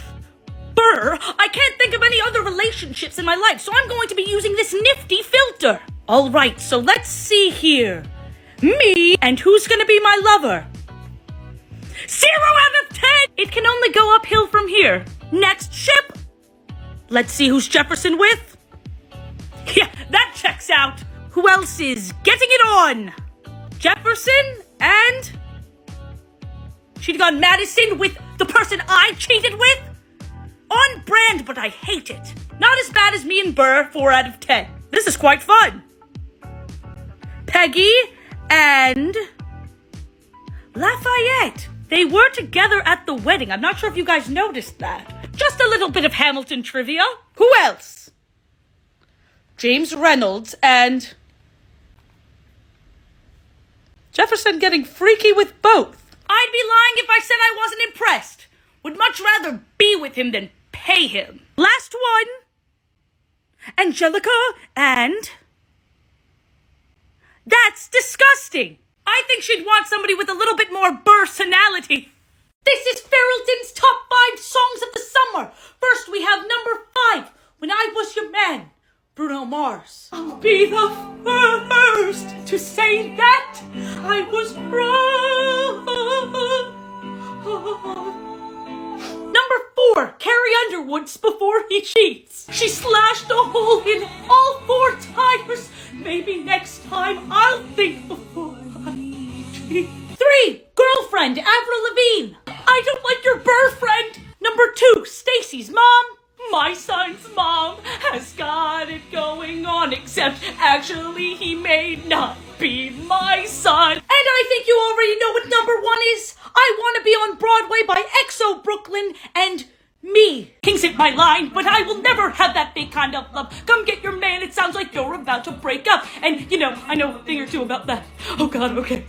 Burr, I can't think of any other relationships in my life, so I'm going to be using this nifty filter. All right, so let's see here. Me, and who's going to be my lover? 0 out of 10! It can only go uphill from here. Next ship. Let's see who's Jefferson with. Yeah, that checks out. Who else is getting it on? Jefferson and... She'd gone Madison with the person I cheated with? On brand, but I hate it. Not as bad as me and Burr, 4 out of 10. This is quite fun. Peggy and... Lafayette. They were together at the wedding. I'm not sure if you guys noticed that. Just a little bit of Hamilton trivia. Who else? James Reynolds and... Jefferson getting freaky with both. I'd be lying if I said I wasn't impressed. Would much rather be with him than pay him. Last one. Angelica, and... That's disgusting! I think she'd want somebody with a little bit more personality. This is Feralton's top 5 songs of the summer. First we have number 5, When I Was Your Man, Bruno Mars. I'll be the first to say that I was wrong. Number 4, Carrie Underwood's Before He Cheats. She slashed a hole in all 4 tires. Maybe next time I'll think before I cheat. 3, Girlfriend, Avril Lavigne. I don't like your boyfriend. Number 2, Stacy's Mom. My son's mom has got it going on, except actually he may not be my son. And I think you already know what number 1 is. I Want to Be on Broadway by EXO Brooklyn and Me. King's hit my line, but I will never have that fake kind of love. Come get your man, it sounds like you're about to break up. And you know, I know a thing or two about that. Oh God, okay.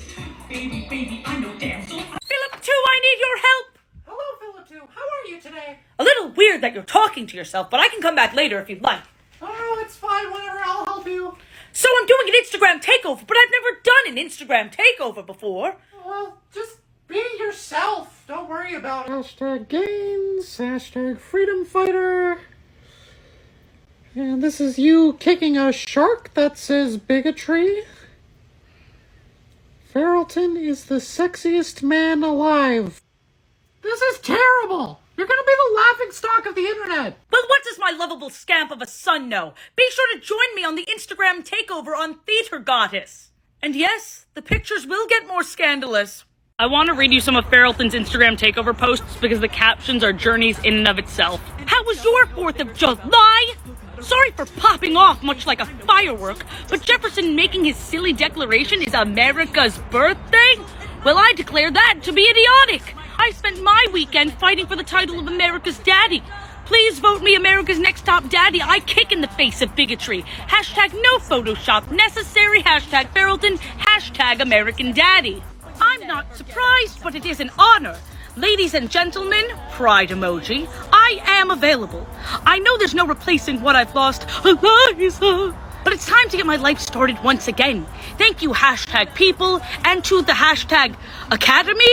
Baby, I know damn so. Philip 2, I need your help. Hello, Philip 2. How are you today? A little weird that you're talking to yourself, but I can come back later if you'd like. Oh, it's fine. Whatever. I'll help you. So I'm doing an Instagram takeover, but I've never done an Instagram takeover before. Well, just be yourself. Don't worry about it. Hashtag gains. Hashtag freedom fighter. And this is you kicking a shark that says bigotry. Feralton is the sexiest man alive. This is terrible. You're gonna be the laughingstock of the internet. Well, what does my lovable scamp of a son know? Be sure to join me on the Instagram takeover on Theater Goddess. And yes, the pictures will get more scandalous. I want to read you some of Feralton's Instagram takeover posts because the captions are journeys in and of itself. How was your 4th of July? Sorry for popping off much like a firework, but Jefferson making his silly declaration is America's birthday? Well, I declare that to be idiotic. I spent my weekend fighting for the title of America's Daddy. Please vote me America's Next Top Daddy. I kick in the face of bigotry. Hashtag no Photoshop necessary. Hashtag Feralton. Hashtag American Daddy. I'm not surprised, but it is an honor. Ladies and gentlemen, pride emoji, I am available. I know there's no replacing what I've lost, Eliza, but it's time to get my life started once again. Thank you, hashtag people, and to the hashtag academy, ?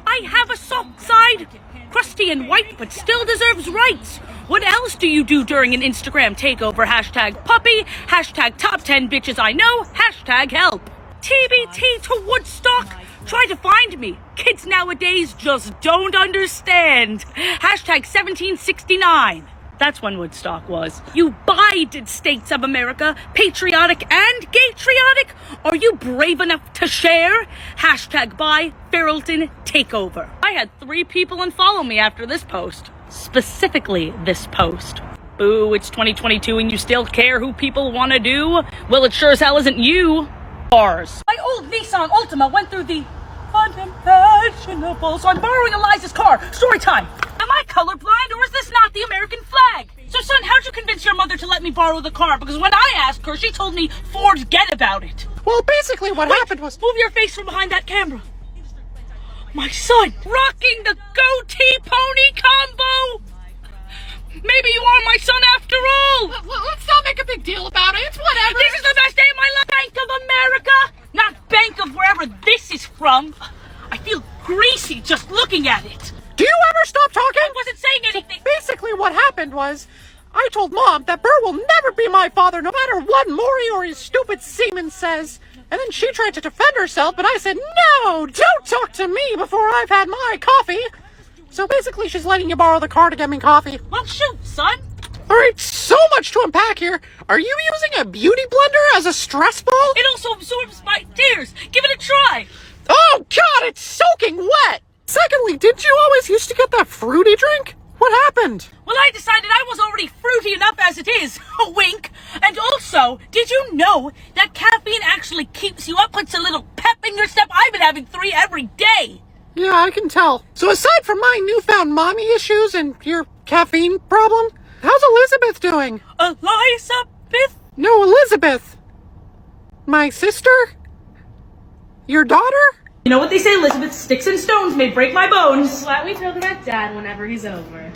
I have a soft side, crusty and white, but still deserves rights. What else do you do during an Instagram takeover? Hashtag puppy, hashtag top 10 bitches I know, hashtag help. TBT to Woodstock. Try to find me. Kids nowadays just don't understand. Hashtag 1769. That's when Woodstock was. You Biden states of America, patriotic and gaytriotic. Are you brave enough to share? Hashtag by Feralton Takeover. I had 3 people unfollow me after this post. Specifically this post. Boo, it's 2022 and you still care who people want to do? Well, it sure as hell isn't you. Bars. My old Nissan Altima went through the unimaginable, so I'm borrowing Eliza's car. Story time. Am I colorblind or is this not the American flag? So son, how'd you convince your mother to let me borrow the car? Because when I asked her, she told me forget about it. Well, basically what happened was... Move your face from behind that camera. My son, rocking the goatee pony combo. Maybe you are my son after all. Let's not make a big deal about it. It's whatever. This is the best day of my life. Bank of America, not Bank of wherever this is from. I feel greasy just looking at it. Do you ever stop talking? I wasn't saying anything. So basically what happened was, I told Mom that Burr will never be my father no matter what Maury or his stupid semen says. And then she tried to defend herself, but I said, no, don't talk to me before I've had my coffee. So basically she's letting you borrow the car to get me coffee. Well, shoot, son. All right, so much to unpack here. Are you using a beauty blender as a stress ball? It also absorbs my tears. Give it a try. Oh, God, it's soaking wet. Secondly, did you always used to get that fruity drink? What happened? Well, I decided I was already fruity enough as it is. A wink. And also, did you know that caffeine actually keeps you up, puts a little pep in your step? I've been having 3 every day. Yeah, I can tell. So aside from my newfound mommy issues and your caffeine problem, how's Elizabeth doing? Elizabeth? No, Elizabeth. My sister? Your daughter? You know what they say, Elizabeth? Sticks and stones may break my bones. Let me throw them at Dad whenever he's over.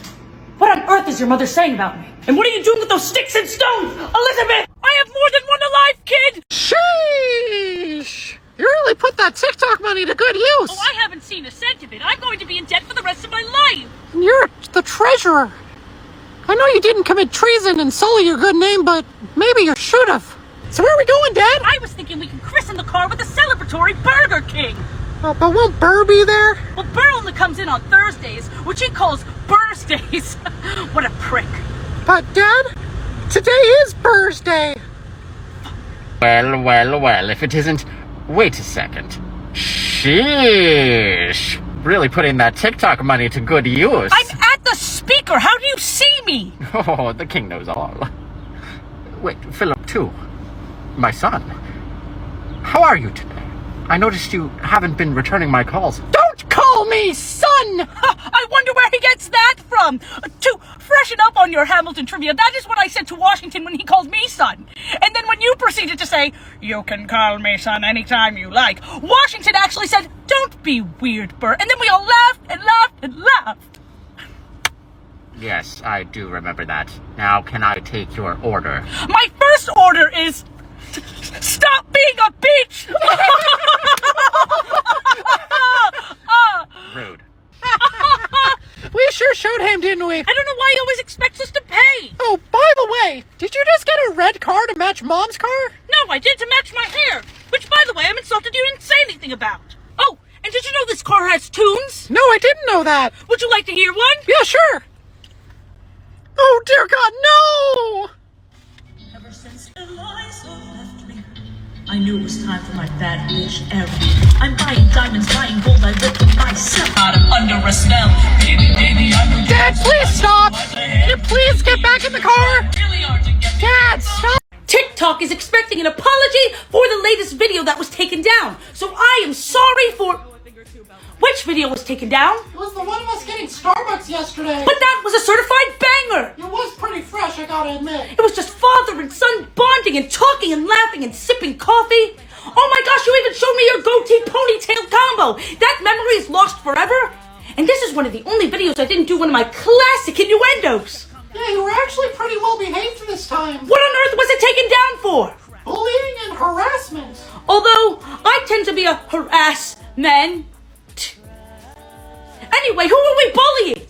What on earth is your mother saying about me? And what are you doing with those sticks and stones? Elizabeth! I have more than one alive kid! Sheesh! You really put that TikTok money to good use. Oh, I haven't seen a cent of it. I'm going to be in debt for the rest of my life. And you're the treasurer. I know you didn't commit treason and sully your good name, but maybe you should have. So where are we going, Dad? I was thinking we can christen the car with a celebratory Burger King. But won't Burr be there? Well, Burr only comes in on Thursdays, which he calls Burr's Days. What a prick. But, Dad, today is Burr's Day. Well, if it isn't... Wait a second. Sheesh. Really putting that TikTok money to good use. I'm at the speaker. How do you see me? Oh, the king knows all. Wait, Philip too. My son. How are you today? I noticed you haven't been returning my calls. Don't call me son! I wonder where he gets that from. To freshen up on your Hamilton trivia, that is what I said to Washington when he called me son. And then when you proceeded to say, you can call me son anytime you like, Washington actually said, don't be weird, Burr. And then we all laughed and laughed and laughed. Yes, I do remember that. Now, can I take your order? My first order is... Stop being a bitch! Rude. We sure showed him, didn't we? I don't know why he always expects us to pay. Oh, by the way, did you just get a red car to match Mom's car? No, I did to match my hair. Which, by the way, I'm insulted you didn't say anything about. Oh, and did you know this car has tunes? No, I didn't know that. Would you like to hear one? Yeah, sure. Oh, dear God, no! Ever since Eliza left me, I knew it was time for my bad bitch era. I'm buying diamonds, buying gold, I ripped them myself. I'm under a spell. Baby, I'm... Dad, please stop! Can you please get back in the car? Dad, stop! TikTok is expecting an apology for the latest video that was taken down. So I am sorry for... Which video was taken down? It was the one of us getting Starbucks yesterday. But that was a certified banger! It was pretty fresh, I gotta admit. It was just father and son bonding and talking and laughing and sipping coffee. Oh my gosh, you even showed me your goatee ponytail combo. That memory is lost forever. And this is one of the only videos I didn't do one of my classic innuendos. Yeah, you were actually pretty well behaved this time. What on earth was it taken down for? Bullying and harassment. Although, I tend to be a harassment. Anyway, who are we bullying?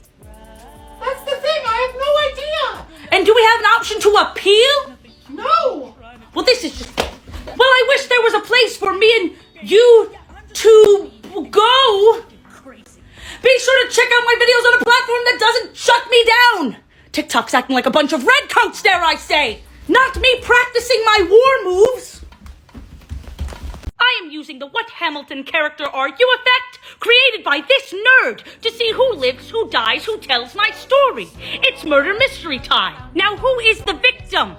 That's the thing, I have no idea. And do we have an option to appeal? No. Well, this is just... Well, I wish there was a place for me and you to go. Be sure to check out my videos on a platform that doesn't shut me down. TikTok's acting like a bunch of redcoats, dare I say. Not me practicing my war moves. I am using the What Hamilton character are you effect created by this nerd to see who lives, who dies, who tells my story. It's murder mystery time. Now who is the victim?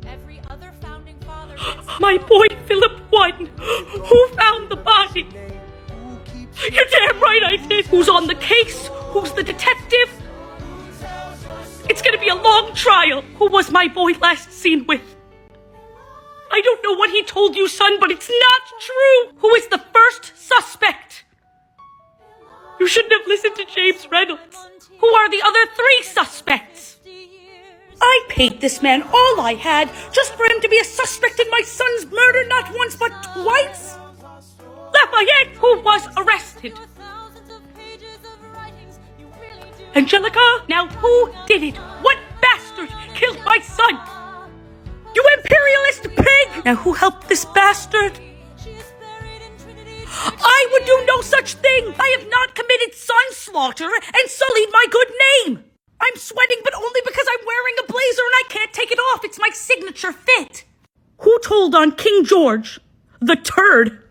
Every other founding father. My boy Philip won. Who found the body? You're damn right I did. Who's on the case? Who's the detective? It's gonna be a long trial. Who was my boy last seen with? I don't know what he told you, son, but it's not true. Who is the first suspect? You shouldn't have listened to James Reynolds. Who are the other three suspects? I paid this man all I had just for him to be a suspect in my son's murder not once but twice. Lafayette, who was arrested. Angelica, now who did it? What bastard killed my son? You imperialist pig! Now who helped this bastard? I would do no such thing! I have not committed sonslaughter and sullied my good name! I'm sweating, but only because I'm wearing a blazer and I can't take it off. It's my signature fit. Who told on King George, the turd?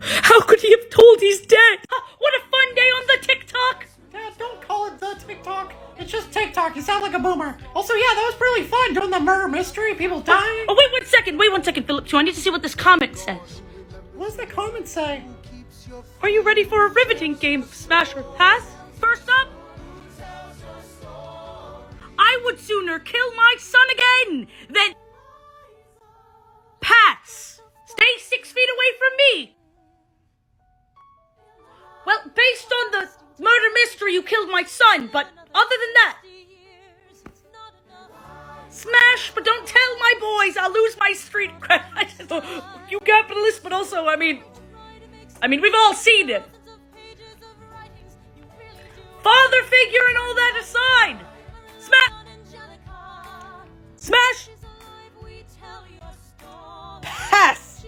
How could he have told he's dead? What a fun day on the TikTok! Dad, don't call it the TikTok. It's just TikTok. You sound like a boomer. Also, yeah, that was really fun doing the murder mystery. People dying. Oh, wait one second, Philip. So I need to see what this comment says. What does the comment say? Are you ready for a riveting game of Smash or Pass? First up, I would sooner kill my son again than pass. Stay 6 feet away from me. Well, based on the murder mystery you killed my son, but other than that... Smash, but don't tell my boys, I'll lose my street cred. You capitalist, but also, I mean, we've all seen it. Father figure and all that aside. Smash! Pass!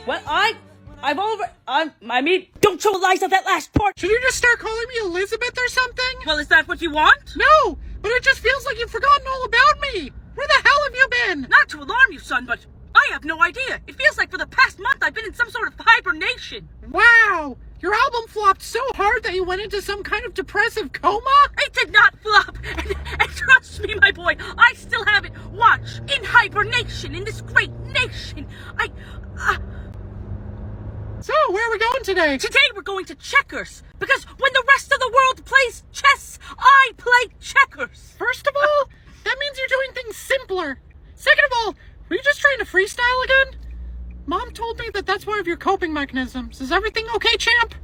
Well, don't tell Eliza that last part. Should you just start calling me Elizabeth or something? Well, is that what you want? No, but it just feels like you've forgotten all about me. Where the hell have you been? Not to alarm you, son, but I have no idea. It feels like for the past month I've been in some sort of hibernation. Wow! Your album flopped so hard that you went into some kind of depressive coma? It did not flop! And trust me, my boy, I still have it. Watch, in hibernation, in this great nation. So, where are we going today? Today we're going to checkers. Because when the rest of the world plays chess, I play checkers. First of all, that means you're doing things simpler. Second of all, were you just trying to freestyle again? Mom told me that that's one of your coping mechanisms. Is everything okay, champ?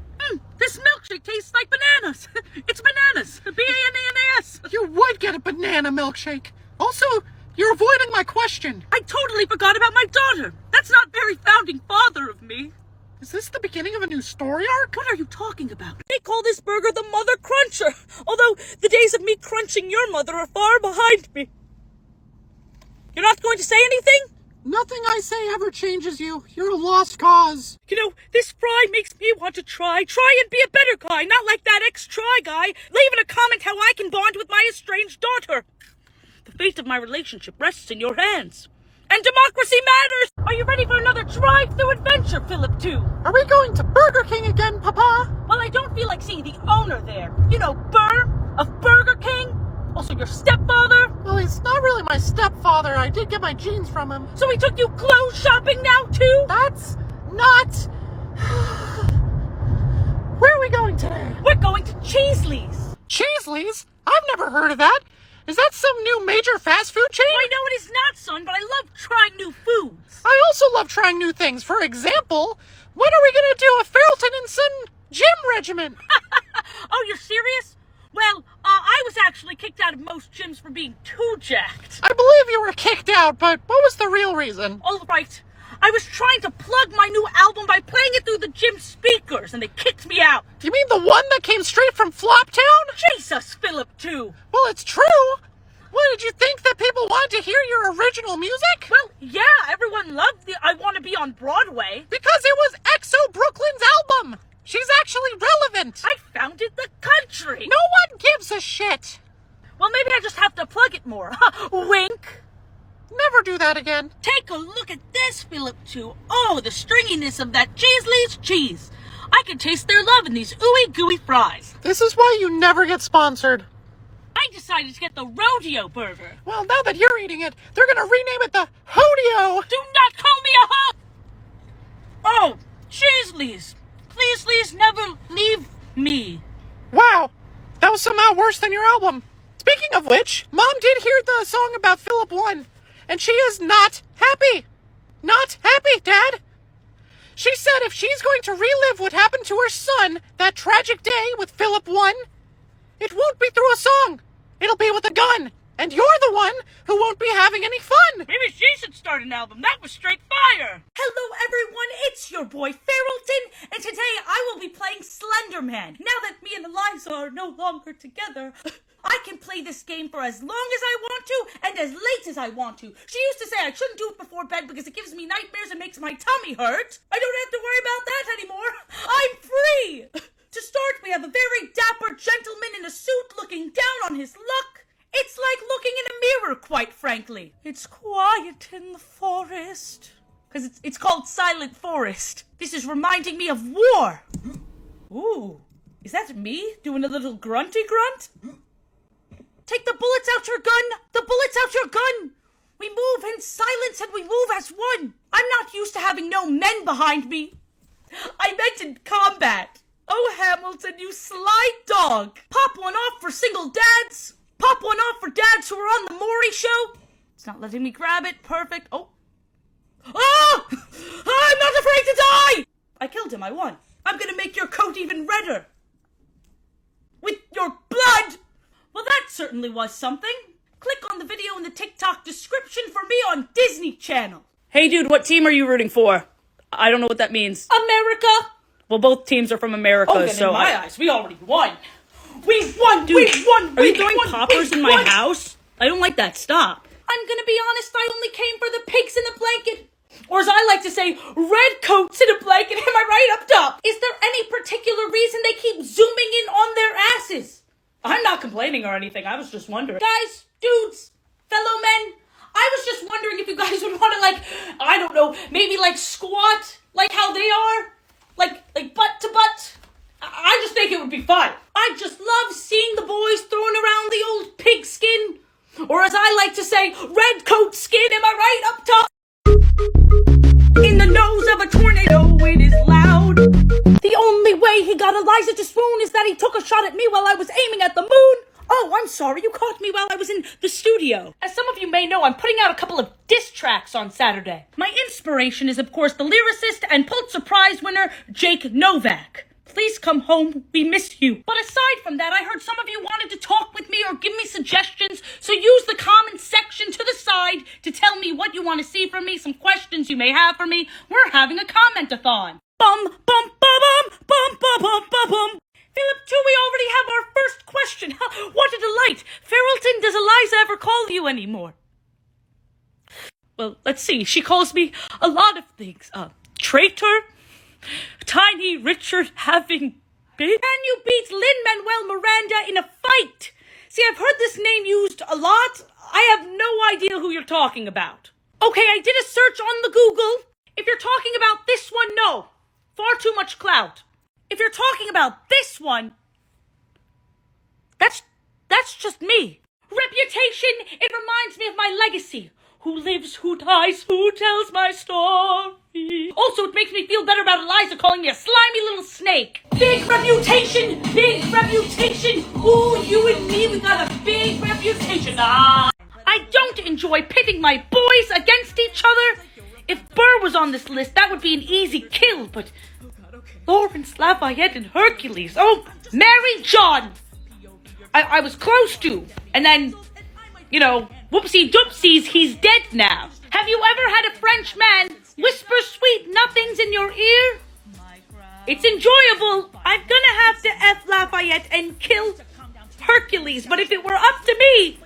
This milkshake tastes like bananas. It's bananas. B-A-N-A-N-A-S. You would get a banana milkshake. Also, you're avoiding my question. I totally forgot about my daughter. That's not very founding father of me. Is this the beginning of a new story arc? What are you talking about? They call this burger the Mother Cruncher. Although the days of me crunching your mother are far behind me. You're not going to say anything? Nothing I say ever changes you. You're a lost cause. You know, this fry makes me want to try and be a better guy, not like that ex-try guy, leaving a comment how I can bond with my estranged daughter. The fate of my relationship rests in your hands. And democracy matters! Are you ready for another drive-through adventure, Philip 2? Are we going to Burger King again, Papa? Well, I don't feel like seeing the owner there. You know, Burr of Burger King. Also your stepfather. Well, he's not really my stepfather. I did get my genes from him. So he took you clothes shopping now, too? That's not... Where are we going today? We're going to Cheezlys. Cheezlys? I've never heard of that. Is that some new major fast food chain? I know it is not, son, but I love trying new foods. I also love trying new things. For example, when are we going to do a Feralton and Son gym regimen? Oh, you're serious? Well, I was actually kicked out of most gyms for being too jacked. I believe you were kicked out, but what was the real reason? All right. I was trying to plug my new album by playing it through the gym speakers, and they kicked me out. You mean the one that came straight from Floptown? Jesus, Philip 2. Well, it's true. What, did you think that people wanted to hear your original music? Well, yeah, everyone loved the I Want to Be on Broadway. Because it was EXO Brooklyn's album. She's actually relevant. I founded the country. No one gives a shit. Well, maybe I just have to plug it more. Wink. Never do that again. Take a look at this, Philip 2. Oh, the stringiness of that Cheezlys cheese. I can taste their love in these ooey gooey fries. This is why you never get sponsored. I decided to get the rodeo burger. Well, now that you're eating it, they're gonna rename it the Hodeo. Do not call me a hoe. Oh, Cheezlys. Please never leave me. Wow, that was somehow worse than your album. Speaking of which, Mom did hear the song about Philip 1, and she is not happy. Not happy, Dad. She said if she's going to relive what happened to her son that tragic day with Philip 1, it won't be through a song. It'll be with a gun. And you're the one who won't be having any fun. Maybe she should start an album. That was straight fire. Hello, everyone. It's your boy, Feralton. And today I will be playing Slenderman. Now that me and Eliza are no longer together, I can play this game for as long as I want to and as late as I want to. She used to say I shouldn't do it before bed because it gives me nightmares and makes my tummy hurt. I don't have to worry about that anymore. I'm free. To start, we have a very dapper gentleman in a suit looking down on his luck. It's like looking in a mirror, quite frankly. It's quiet in the forest. Because it's called Silent Forest. This is reminding me of war. Ooh, is that me doing a little grunty grunt? Take the bullets out your gun! The bullets out your gun! We move in silence and we move as one. I'm not used to having no men behind me. I meant in combat. Oh, Hamilton, you sly dog. Pop one off for single dads. Pop one off for dads who are on the Maury show. It's not letting me grab it. Perfect. Oh! I'm not afraid to die! I killed him. I won. I'm gonna make your coat even redder. with your blood. Well, that certainly was something. Click on the video in the TikTok description for me on Disney Channel. Hey dude, what team are you rooting for? I don't know what that means. America. Well, both teams are from America, then so in my eyes, we already won. We won, dude, we won, are you throwing poppers in my house? I don't like that, stop. I'm gonna be honest, I only came for the pigs in the blanket. Or as I like to say, red coats in a blanket, am I right up top? Is there any particular reason they keep zooming in on their asses? I'm not complaining or anything, I was just wondering. Guys, dudes, fellow men, I was just wondering if you guys would want to, like, I don't know, maybe like squat, like how they are? Like butt to butt? I just think it would be fun. I just love seeing the boys throwing around the old pigskin. Or as I like to say, red coat skin, am I right up top? In the nose of a tornado, it is loud. The only way he got Eliza to swoon is that he took a shot at me while I was aiming at the moon. Oh, I'm sorry, you caught me while I was in the studio. As some of you may know, I'm putting out a couple of diss tracks on Saturday. My inspiration is, of course, the lyricist and Pulitzer Prize winner, Jake Novak. Please come home, we miss you. But aside from that, I heard some of you wanted to talk with me or give me suggestions, so use the comment section to the side to tell me what you want to see from me, some questions you may have for me. We're having a comment-a-thon. Bum, bum, bum, bum, bum, bum, bum, bum, bum. Philip, too, we already have our first question. What a delight. Feralton, does Eliza ever call you anymore? Well, let's see. She calls me a lot of things. Traitor, Tiny Richard having been. Can you beat Lin-Manuel Miranda in a fight? See, I've heard this name used a lot. I have no idea who you're talking about. Okay, I did a search on the Google. If you're talking about this one, no. Far too much clout. If you're talking about this one, that's just me. Reputation, it reminds me of my legacy. Who lives, who dies, who tells my story. Also, it makes me feel better about Eliza calling me a slimy little snake. Big reputation, big reputation. Ooh, you and me, we got a big reputation. I don't enjoy pitting my boys against each other. If Burr was on this list, that would be an easy kill, but Lawrence, Lafayette, and Hercules. Oh, Mary John. I was close to. And then, you know, whoopsie doopsies, he's dead now. Have you ever had a French man whisper sweet nothings in your ear? It's enjoyable. I'm gonna have to F Lafayette and kill Hercules, but if it were up to me,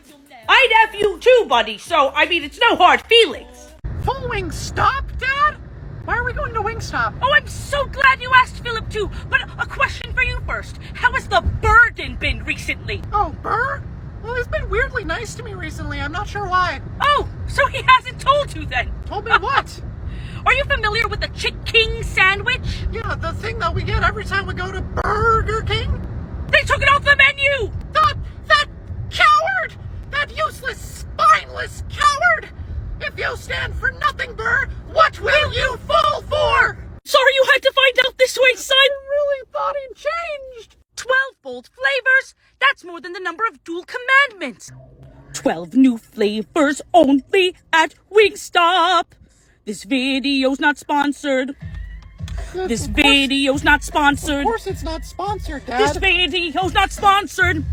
I'd F you too, buddy. So, I mean, it's no hard feelings. Full Wingstop, Dad? Why are we going to Wingstop? Oh, I'm so glad you asked, Philip, too. But a question for you first. How has the burden been recently? Oh, Burr? Well, he's been weirdly nice to me recently. I'm not sure why. Oh, so he hasn't told you then? Told me what? Are you familiar with the Chick King sandwich? Yeah, the thing that we get every time we go to Burger King. They took it off the menu! That coward! That useless, spineless coward! If you stand for nothing, Burr, what will you fall for? Sorry you had to find out this way, son. I really thought he'd changed. 12 bold flavors? That's more than the number of dual commandments. 12 new flavors only at Wingstop. This video's not sponsored. This video's not sponsored. Of course it's not sponsored, Dad. This video's not sponsored.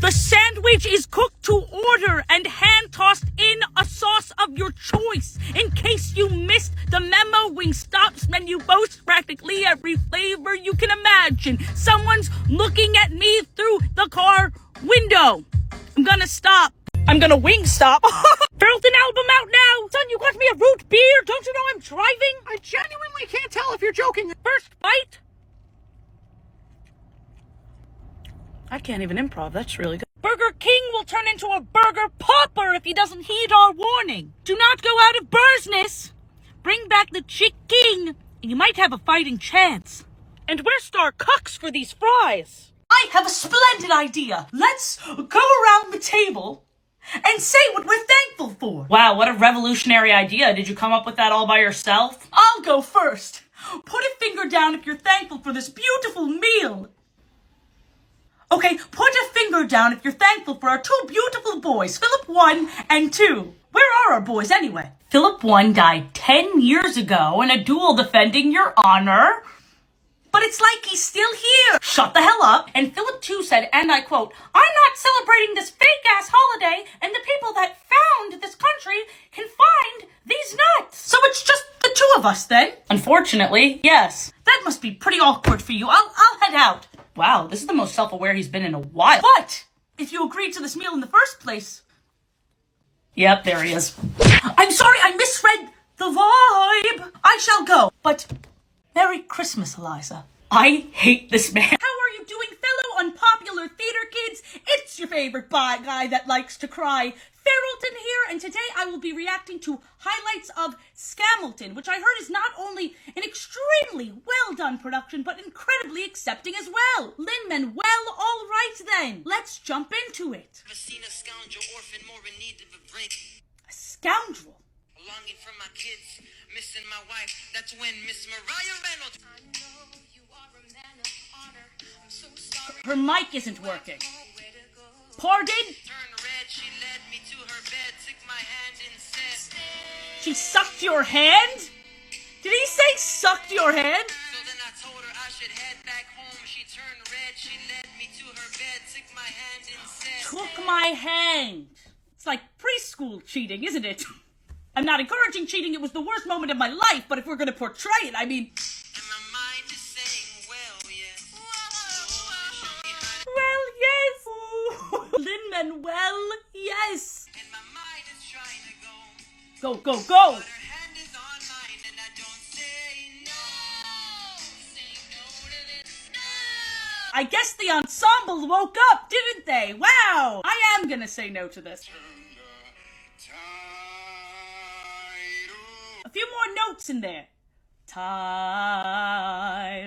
The sandwich is cooked to order and hand-tossed in a sauce of your choice. In case you missed the memo, Wingstop's menu boasts practically every flavor you can imagine. Someone's looking at me through the car window. I'm gonna stop. I'm gonna Wingstop. Feralton album out now. Son, you got me a root beer. Don't you know I'm driving? I genuinely can't tell if you're joking. First bite. I can't even improv. That's really good. Burger King will turn into a burger popper if he doesn't heed our warning. Do not go out of business. Bring back the Chick King, and you might have a fighting chance. And where's Star Cucks for these fries? I have a splendid idea. Let's go around the table and say what we're thankful for. Wow, what a revolutionary idea. Did you come up with that all by yourself? I'll go first. Put a finger down if you're thankful for this beautiful meal. Okay, put a finger down if you're thankful for our two beautiful boys, Philip 1 and 2. Where are our boys anyway? Philip 1 died 10 years ago in a duel defending your honor. But it's like he's still here. Shut the hell up. And Philip too said, and I quote, I'm not celebrating this fake-ass holiday, and the people that found this country can find these nuts. So it's just the two of us then? Unfortunately, yes. That must be pretty awkward for you. I'll head out. Wow, this is the most self-aware he's been in a while. But if you agreed to this meal in the first place... Yep, there he is. I'm sorry, I misread the vibe. I shall go, but Merry Christmas, Eliza. I hate this man. How are you doing, fellow unpopular theater kids? It's your favorite guy that likes to cry, Feralton here, and today I will be reacting to highlights of Scamilton, which I heard is not only an extremely well-done production, but incredibly accepting as well. Lin-Men, well, all right then. Let's jump into it. I've seen a scoundrel orphan more in need of a break. A scoundrel? Longing for my kids, missing my wife. That's when Miss Mariah Reynolds. I know you are a man of honor. I'm so sorry. Her mic isn't working. Pardon? Turned red, she led me to her bed, took my hand and said, she sucked your hand? Did he say sucked your hand? So then I told her I should head back home. She turned red, she led me to her bed, took my hand and said, took my hand. It's like preschool cheating, isn't it? I'm not encouraging cheating, it was the worst moment of my life, but if we're gonna portray it, I mean... And my mind is saying, well, yes. Well, yes. Lin-Men, well, yes. And my mind is trying to go. Go, go, go. But her hand is on mine and I don't say no. Say no to this, no. I guess the ensemble woke up, didn't they? Wow. I am gonna say no to this. A few more notes in there. Tide,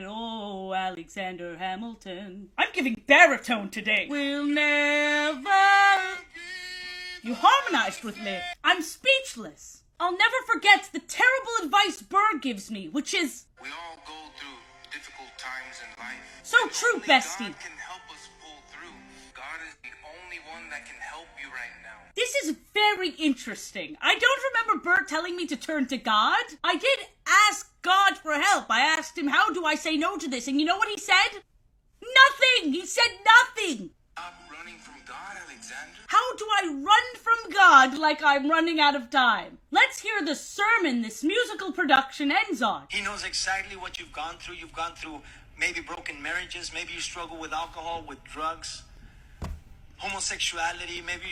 oh, Alexander Hamilton. I'm giving baritone today. We'll never... You harmonized with me. I'm speechless. I'll never forget the terrible advice Burr gives me, which is... We all go through difficult times in life. So true, bestie. God can help us pull through. God is the only one that can help you right now. This is very interesting. I don't remember Burr telling me to turn to God. I did ask God for help. I asked him, how do I say no to this? And you know what he said? Nothing! He said nothing! Stop running from God, Alexander. How do I run from God like I'm running out of time? Let's hear the sermon this musical production ends on. He knows exactly what you've gone through. You've gone through maybe broken marriages. Maybe you struggle with alcohol, with drugs. Homosexuality, maybe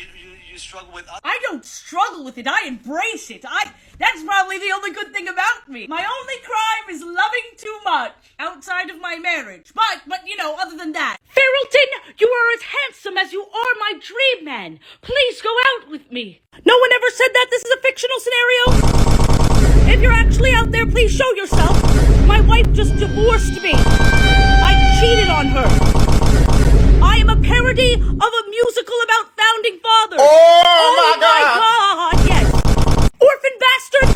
you struggle with other... I don't struggle with it, I embrace it. That's probably the only good thing about me. My only crime is loving too much outside of my marriage. But you know, other than that. Feralton, you are as handsome as you are my dream man. Please go out with me. No one ever said that this is a fictional scenario. If you're actually out there, please show yourself. My wife just divorced me. I cheated on her. I am a parody of a musical about founding fathers. Oh my God! Yes. Orphan bastard.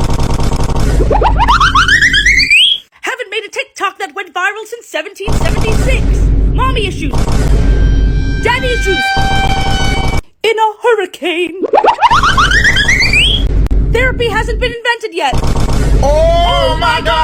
Haven't made a TikTok that went viral since 1776. Mommy issues. Daddy issues. In a hurricane. Therapy hasn't been invented yet. Oh my God!